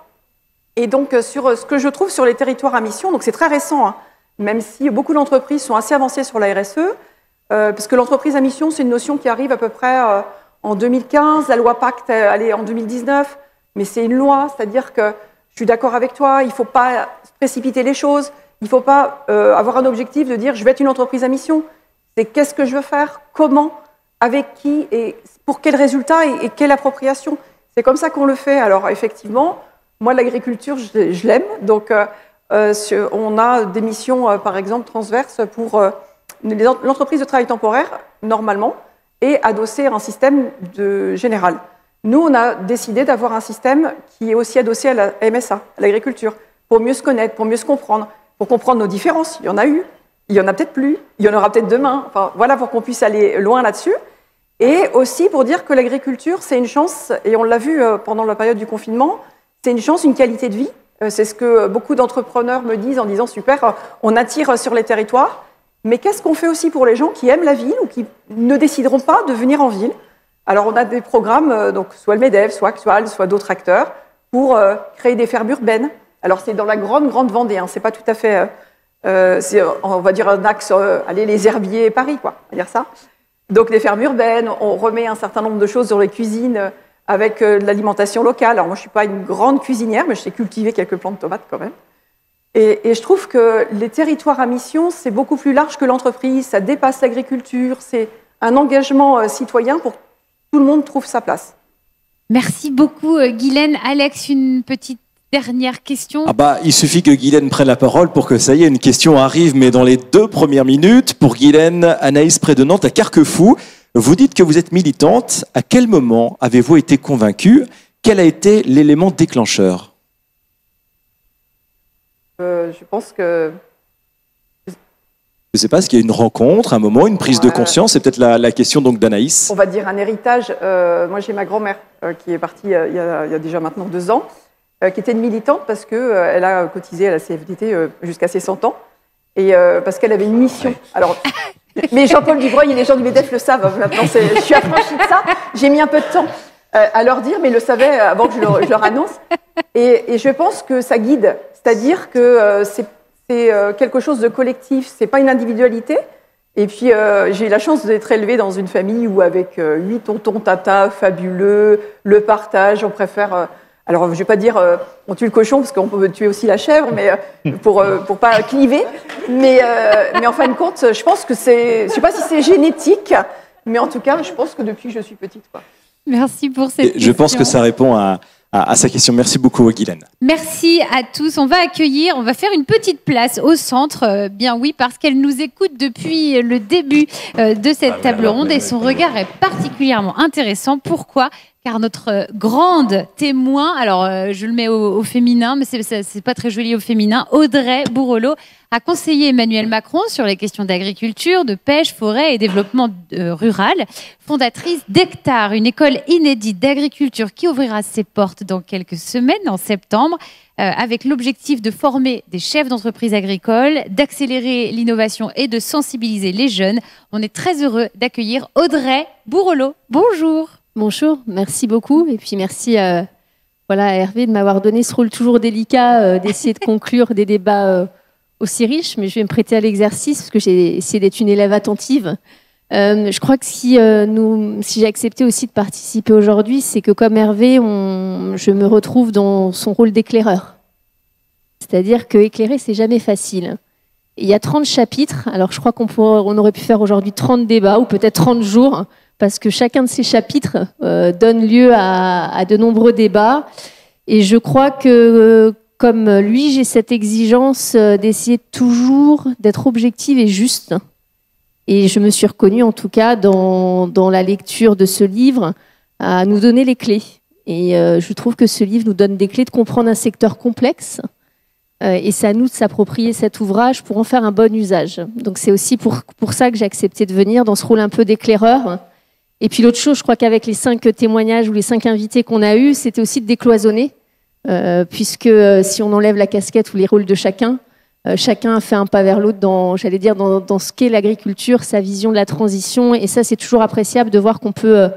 Et donc, sur ce que je trouve sur les territoires à mission, donc c'est très récent, hein, même si beaucoup d'entreprises sont assez avancées sur la RSE, parce que l'entreprise à mission, c'est une notion qui arrive à peu près en 2015, la loi Pacte, elle est en 2019, mais c'est une loi, c'est-à-dire que je suis d'accord avec toi, il ne faut pas précipiter les choses, il ne faut pas avoir un objectif de dire je vais être une entreprise à mission. C'est qu'est-ce que je veux faire, comment, avec qui, et pour quel résultat et quelle appropriation. C'est comme ça qu'on le fait. Alors effectivement, moi l'agriculture, je l'aime. Donc on a des missions, par exemple, transverses pour l'entreprise de travail temporaire, normalement, et adosser un système général. Nous, on a décidé d'avoir un système qui est aussi adossé à la MSA, à l'agriculture, pour mieux se connaître, pour mieux se comprendre, pour comprendre nos différences. Il y en a eu. Il y en a peut-être plus, il y en aura peut-être demain. Enfin, voilà, pour qu'on puisse aller loin là-dessus. Et aussi pour dire que l'agriculture, c'est une chance, et on l'a vu pendant la période du confinement, c'est une chance, une qualité de vie. C'est ce que beaucoup d'entrepreneurs me disent en disant « super, on attire sur les territoires ». Mais qu'est-ce qu'on fait aussi pour les gens qui aiment la ville ou qui ne décideront pas de venir en ville? Alors on a des programmes, donc soit le MEDEF, soit Actual, soit d'autres acteurs, pour créer des fermes urbaines. Alors c'est dans la grande Vendée, hein, c'est pas tout à fait... c'est, on va dire, un axe, les herbiers Paris, quoi, on va dire ça. Donc, des fermes urbaines, on remet un certain nombre de choses sur les cuisines avec de l'alimentation locale. Alors, moi, je ne suis pas une grande cuisinière, mais je sais cultiver quelques plants de tomates quand même. Et je trouve que les territoires à mission, c'est beaucoup plus large que l'entreprise, ça dépasse l'agriculture, c'est un engagement citoyen pour que tout le monde trouve sa place. Merci beaucoup, Guylaine. Alex, une petite dernière question. Ah bah, il suffit que Guylaine prenne la parole pour que ça y est, une question arrive, mais dans les 2 premières minutes. Pour Guylaine, Anaïs, près de Nantes, à Carquefou, vous dites que vous êtes militante. À quel moment avez-vous été convaincue? Quel a été l'élément déclencheur? Je pense que... Je ne sais pas, est-ce qu'il y a une rencontre, un moment, une prise de conscience? C'est peut-être la question donc d'Anaïs. On va dire un héritage. Moi, j'ai ma grand-mère qui est partie il y a déjà maintenant 2 ans. Qui était une militante parce qu'elle a cotisé à la CFDT jusqu'à ses 100 ans et parce qu'elle avait une mission. Alors, mais Jean-Paul Dubreuil et les gens du MEDEF le savent. Maintenant, je suis affranchie de ça. J'ai mis un peu de temps à leur dire, mais ils le savaient avant que je leur annonce. Et je pense que ça guide. C'est-à-dire que c'est quelque chose de collectif. C'est pas une individualité. Et puis, j'ai eu la chance d'être élevée dans une famille où avec 8 tontons, tatas, fabuleux, le partage, on préfère... Alors, je ne vais pas dire on tue le cochon, parce qu'on peut tuer aussi la chèvre, mais pour pas cliver. Mais en fin de compte, je pense que c'est... Je ne sais pas si c'est génétique, mais en tout cas, je pense que depuis que je suis petite, quoi. Merci pour cette question. Je pense que ça répond à sa question. Merci beaucoup, Guylaine. Merci à tous. On va faire une petite place au centre, bien oui, parce qu'elle nous écoute depuis le début de cette table ronde et son regard est particulièrement intéressant. Pourquoi ? Car notre grande témoin, alors je le mets au féminin, mais c'est pas très joli au féminin, Audrey Bourrelot, a conseillé Emmanuel Macron sur les questions d'agriculture, de pêche, forêt et développement rural. Fondatrice d'Hectare, une école inédite d'agriculture qui ouvrira ses portes dans quelques semaines, en septembre, avec l'objectif de former des chefs d'entreprise agricoles, d'accélérer l'innovation et de sensibiliser les jeunes. On est très heureux d'accueillir Audrey Bourrelot. Bonjour. Bonjour, merci beaucoup. Et puis merci à Hervé de m'avoir donné ce rôle toujours délicat d'essayer de conclure des débats aussi riches. Mais je vais me prêter à l'exercice parce que j'ai essayé d'être une élève attentive. Je crois que si j'ai accepté aussi de participer aujourd'hui, c'est que comme Hervé, je me retrouve dans son rôle d'éclaireur. C'est-à-dire que éclairer, c'est jamais facile. Et il y a 30 chapitres. Alors je crois qu'on aurait pu faire aujourd'hui 30 débats ou peut-être 30 jours, parce que chacun de ces chapitres donne lieu à de nombreux débats. Et je crois que, comme lui, j'ai cette exigence d'essayer toujours d'être objective et juste. Et je me suis reconnue, en tout cas, dans la lecture de ce livre, à nous donner les clés. Et je trouve que ce livre nous donne des clés de comprendre un secteur complexe, Et c'est à nous de s'approprier cet ouvrage pour en faire un bon usage. Donc c'est aussi pour ça que j'ai accepté de venir dans ce rôle un peu d'éclaireur. Et puis l'autre chose, je crois qu'avec les 5 témoignages ou les 5 invités qu'on a eus, c'était aussi de décloisonner, puisque si on enlève la casquette ou les rôles de chacun, chacun a fait un pas vers l'autre dans ce qu'est l'agriculture, sa vision de la transition. Et ça, c'est toujours appréciable de voir qu'on peut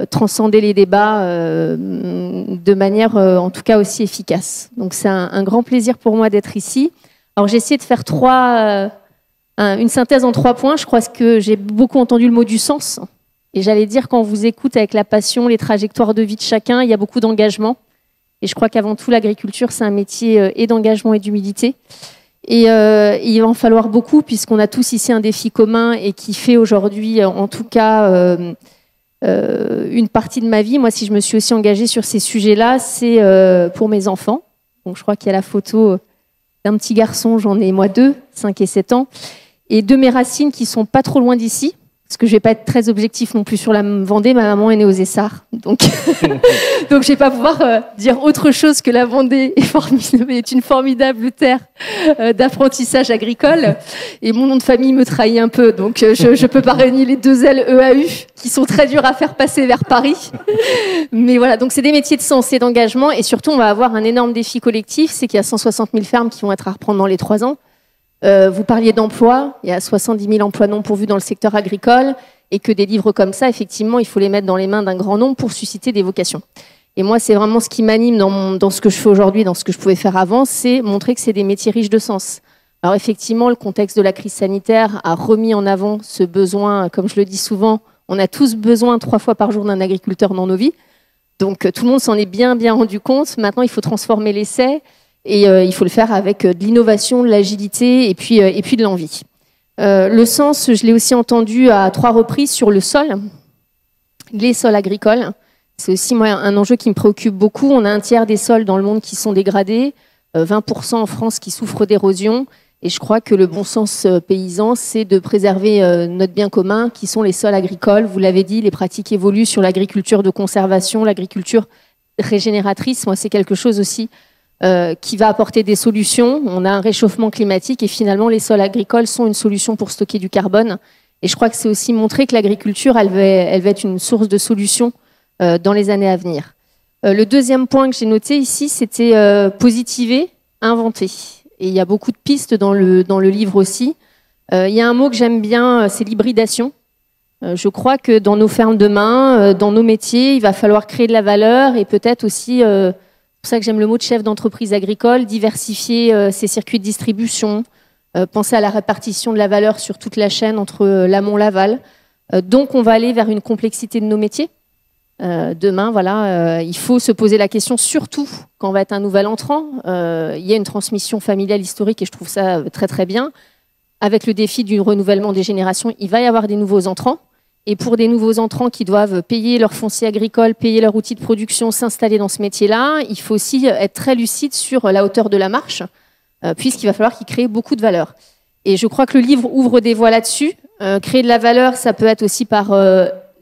transcender les débats de manière, en tout cas, aussi efficace. Donc c'est un grand plaisir pour moi d'être ici. Alors j'ai essayé de faire une synthèse en 3 points. Je crois que j'ai beaucoup entendu le mot du sens. Et j'allais dire, quand on vous écoute avec la passion, les trajectoires de vie de chacun, il y a beaucoup d'engagement. Et je crois qu'avant tout, l'agriculture, c'est un métier et d'engagement et d'humilité. Et il va en falloir beaucoup, puisqu'on a tous ici un défi commun et qui fait aujourd'hui, en tout cas, une partie de ma vie. Moi, si je me suis aussi engagée sur ces sujets-là, c'est pour mes enfants. Donc, je crois qu'il y a la photo d'un petit garçon, j'en ai moi 2, 5 et 7 ans, et de mes racines qui sont pas trop loin d'ici. Parce que je vais pas être très objectif non plus sur la Vendée. Ma maman est née aux Essarts, donc donc je vais pas pouvoir dire autre chose que la Vendée est une formidable terre d'apprentissage agricole. Et mon nom de famille me trahit un peu, donc je peux pas réunir les 2 L EAU qui sont très durs à faire passer vers Paris. Mais voilà, donc c'est des métiers de sens et d'engagement, et surtout on va avoir un énorme défi collectif, c'est qu'il y a 160 000 fermes qui vont être à reprendre dans les 3 ans. Vous parliez d'emploi, il y a 70 000 emplois non pourvus dans le secteur agricole, et que des livres comme ça, effectivement, il faut les mettre dans les mains d'un grand nombre pour susciter des vocations. Et moi, c'est vraiment ce qui m'anime dans ce que je fais aujourd'hui, dans ce que je pouvais faire avant, c'est montrer que c'est des métiers riches de sens. Alors effectivement, le contexte de la crise sanitaire a remis en avant ce besoin, comme je le dis souvent, on a tous besoin 3 fois par jour d'un agriculteur dans nos vies. Donc tout le monde s'en est bien rendu compte. Maintenant, il faut transformer l'essai. Et il faut le faire avec de l'innovation, de l'agilité et puis de l'envie. Le sens, je l'ai aussi entendu à 3 reprises sur le sol, les sols agricoles. C'est aussi moi un enjeu qui me préoccupe beaucoup. On a un tiers des sols dans le monde qui sont dégradés, 20% en France qui souffrent d'érosion. Et je crois que le bon sens paysan, c'est de préserver notre bien commun, qui sont les sols agricoles. Vous l'avez dit, les pratiques évoluent sur l'agriculture de conservation, l'agriculture régénératrice. Moi, c'est quelque chose aussi qui va apporter des solutions. On a un réchauffement climatique et finalement les sols agricoles sont une solution pour stocker du carbone. Et je crois que c'est aussi montrer que l'agriculture, elle va être une source de solutions dans les années à venir. Le deuxième point que j'ai noté ici, c'était positiver, inventer. Et il y a beaucoup de pistes dans le livre aussi. Il y a un mot que j'aime bien, c'est l'hybridation. Je crois que dans nos fermes demain, dans nos métiers, il va falloir créer de la valeur et peut-être aussi... c'est pour ça que j'aime le mot de chef d'entreprise agricole, diversifier ses circuits de distribution, penser à la répartition de la valeur sur toute la chaîne entre l'amont et l'aval. Donc on va aller vers une complexité de nos métiers. Demain, voilà, il faut se poser la question, surtout quand on va être un nouvel entrant. Il y a une transmission familiale historique et je trouve ça très très bien. Avec le défi du renouvellement des générations, il va y avoir des nouveaux entrants. Et pour des nouveaux entrants qui doivent payer leur foncier agricole, payer leur outil de production, s'installer dans ce métier-là, il faut aussi être très lucide sur la hauteur de la marche, puisqu'il va falloir qu'ils créent beaucoup de valeur. Et je crois que le livre ouvre des voies là-dessus. Créer de la valeur, ça peut être aussi par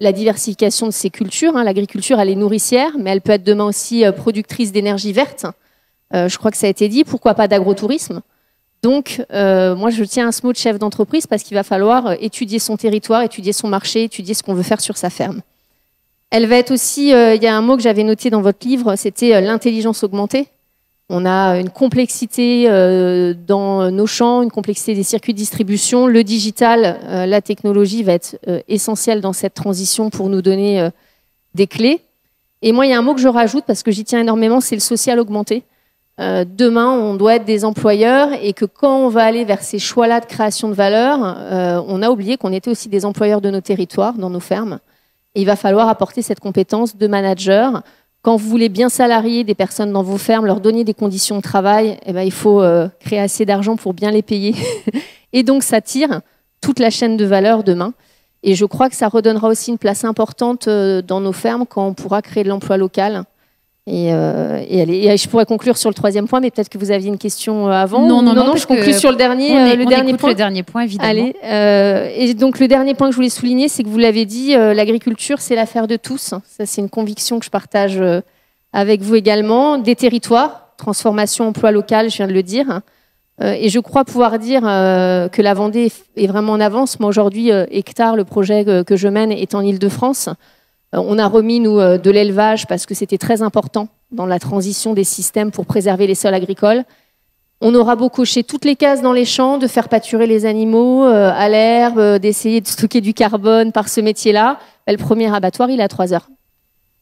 la diversification de ces cultures. L'agriculture, elle est nourricière, mais elle peut être demain aussi productrice d'énergie verte. Je crois que ça a été dit. Pourquoi pas d'agro-tourisme ? Donc, moi, je tiens à ce mot de chef d'entreprise parce qu'il va falloir étudier son territoire, étudier son marché, étudier ce qu'on veut faire sur sa ferme. Elle va être aussi, il y a un mot que j'avais noté dans votre livre, c'était l'intelligence augmentée. On a une complexité dans nos champs, une complexité des circuits de distribution. Le digital, la technologie va être essentielle dans cette transition pour nous donner des clés. Et moi, il y a un mot que je rajoute parce que j'y tiens énormément, c'est le social augmenté. Demain, on doit être des employeurs et que quand on va aller vers ces choix-là de création de valeur, on a oublié qu'on était aussi des employeurs de nos territoires, dans nos fermes. Et il va falloir apporter cette compétence de manager. Quand vous voulez bien salarier des personnes dans vos fermes, leur donner des conditions de travail, eh ben, il faut créer assez d'argent pour bien les payer. Et donc, ça tire toute la chaîne de valeur demain. Et je crois que ça redonnera aussi une place importante dans nos fermes quand on pourra créer de l'emploi local. Et je pourrais conclure sur le troisième point, mais peut-être que vous aviez une question avant. Non, je conclue sur le dernier point. Le dernier point, évidemment. Allez, et donc le dernier point que je voulais souligner, c'est que vous l'avez dit, l'agriculture, c'est l'affaire de tous. Ça, c'est une conviction que je partage avec vous également. Des territoires, transformation, emploi local, je viens de le dire. Et je crois pouvoir dire que la Vendée est vraiment en avance. Moi, aujourd'hui, Hectare, le projet que je mène, est en Île-de-France. On a remis, nous, de l'élevage parce que c'était très important dans la transition des systèmes pour préserver les sols agricoles. On aura beau cocher toutes les cases dans les champs, de faire pâturer les animaux à l'herbe, d'essayer de stocker du carbone par ce métier-là. Le premier abattoir, il est à 3 heures.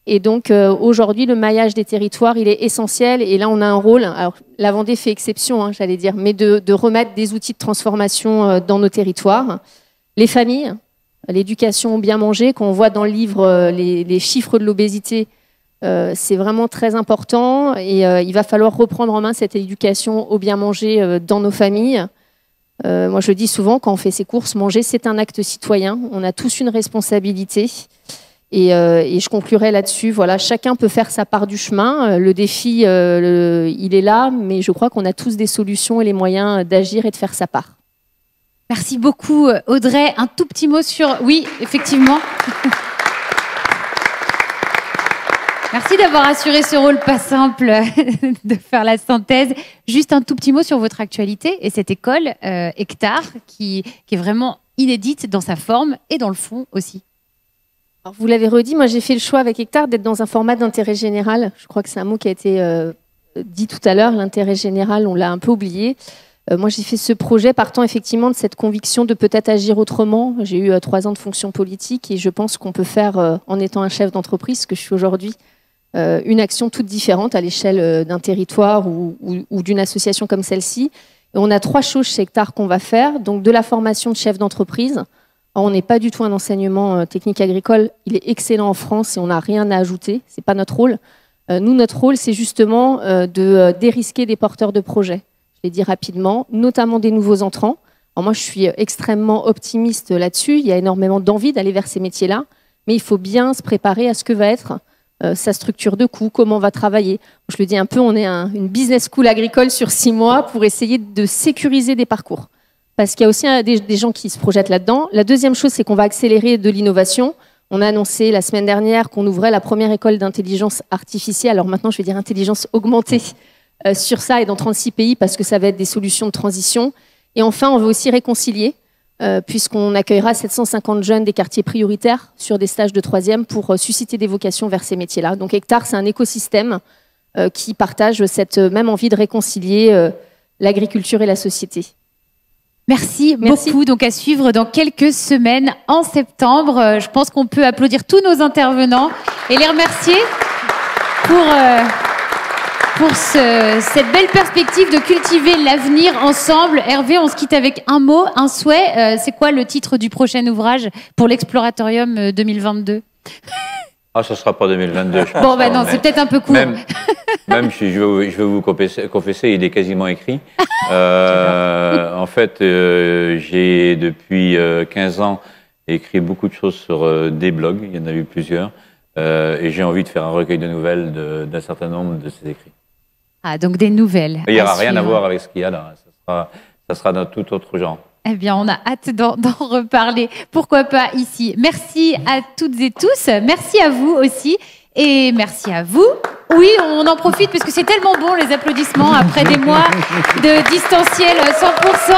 Et donc, aujourd'hui, le maillage des territoires, il est essentiel. Et là, on a un rôle, alors la Vendée fait exception, hein, j'allais dire, mais de remettre des outils de transformation dans nos territoires. Les familles, l'éducation au bien manger, quand on voit dans le livre les chiffres de l'obésité, c'est vraiment très important. Et il va falloir reprendre en main cette éducation au bien manger dans nos familles. Moi, je dis souvent, quand on fait ses courses, manger, c'est un acte citoyen. On a tous une responsabilité. Et je conclurai là-dessus. Voilà, chacun peut faire sa part du chemin. Le défi, il est là, mais je crois qu'on a tous des solutions et les moyens d'agir et de faire sa part. Merci beaucoup, Audrey. Un tout petit mot sur... Oui, effectivement. Merci d'avoir assuré ce rôle pas simple de faire la synthèse. Juste un tout petit mot sur votre actualité et cette école, Hectare, qui est vraiment inédite dans sa forme et dans le fond aussi. Alors, vous l'avez redit, moi j'ai fait le choix avec Hectare d'être dans un format d'intérêt général. Je crois que c'est un mot qui a été dit tout à l'heure, l'intérêt général, on l'a un peu oublié. Moi j'ai fait ce projet partant effectivement de cette conviction de peut-être agir autrement. J'ai eu 3 ans de fonction politique et je pense qu'on peut faire, en étant un chef d'entreprise, ce que je suis aujourd'hui, une action toute différente à l'échelle d'un territoire ou d'une association comme celle-ci. Et on a 3 choses chez Hectare qu'on va faire. Donc de la formation de chef d'entreprise. On n'est pas du tout un enseignement technique agricole. Il est excellent en France et on n'a rien à ajouter. Ce n'est pas notre rôle. Nous, notre rôle, c'est justement de dérisquer des porteurs de projets. Je l'ai dit rapidement, notamment des nouveaux entrants. Alors moi, je suis extrêmement optimiste là-dessus. Il y a énormément d'envie d'aller vers ces métiers-là. Mais il faut bien se préparer à ce que va être sa structure de coût, comment on va travailler. Je le dis un peu, on est une business school agricole sur 6 mois pour essayer de sécuriser des parcours. Parce qu'il y a aussi des gens qui se projettent là-dedans. La deuxième chose, c'est qu'on va accélérer de l'innovation. On a annoncé la semaine dernière qu'on ouvrait la première école d'intelligence artificielle. Alors maintenant, je vais dire intelligence augmentée sur ça et dans 36 pays parce que ça va être des solutions de transition. Et enfin, on veut aussi réconcilier puisqu'on accueillera 750 jeunes des quartiers prioritaires sur des stages de 3e pour susciter des vocations vers ces métiers-là. Donc Hectare, c'est un écosystème qui partage cette même envie de réconcilier l'agriculture et la société. Merci beaucoup. Donc à suivre dans quelques semaines en septembre. Je pense qu'on peut applaudir tous nos intervenants et les remercier pour cette belle perspective de cultiver l'avenir ensemble. Hervé, on se quitte avec un mot, un souhait. C'est quoi le titre du prochain ouvrage pour l'Exploratorium 2022 ? Ah, ça sera pas 2022, je pense. Bon, bah non, c'est peut-être un peu court. Même je vais vous confesser, il est quasiment écrit. En fait, j'ai depuis 15 ans écrit beaucoup de choses sur des blogs, il y en a eu plusieurs, et j'ai envie de faire un recueil de nouvelles d'un certain nombre de ces écrits. Ah, donc des nouvelles. Il n'y aura rien à voir avec ce qu'il y a là, ça sera dans tout autre genre. Eh bien, on a hâte d'en reparler. Pourquoi pas ici. Merci à toutes et tous. Merci à vous aussi. Et merci à vous. Oui, on en profite parce que c'est tellement bon les applaudissements après des mois de distanciel 100%.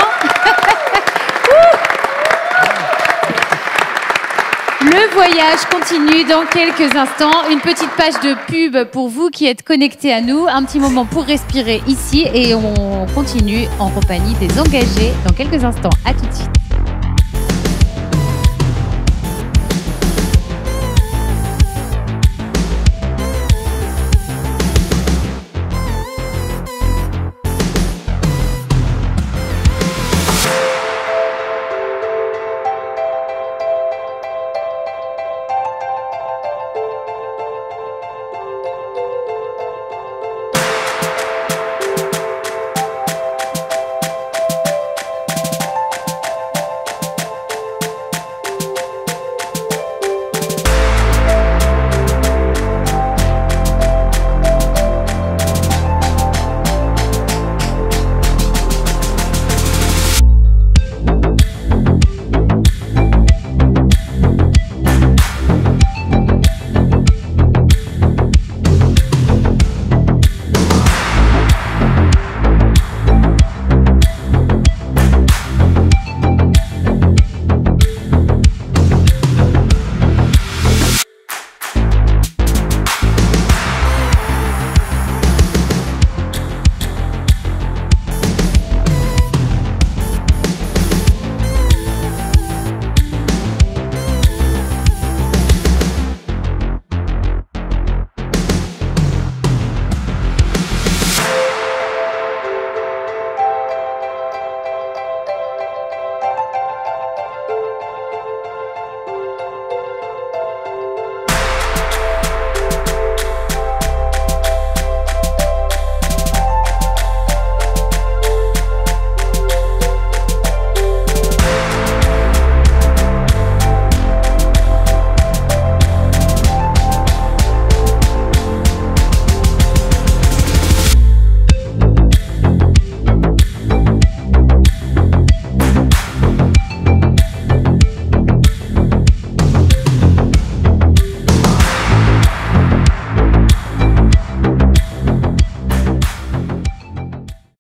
Le voyage continue dans quelques instants. Une petite page de pub pour vous qui êtes connectés à nous. Un petit moment pour respirer ici et on continue en compagnie des engagés dans quelques instants. À tout de suite.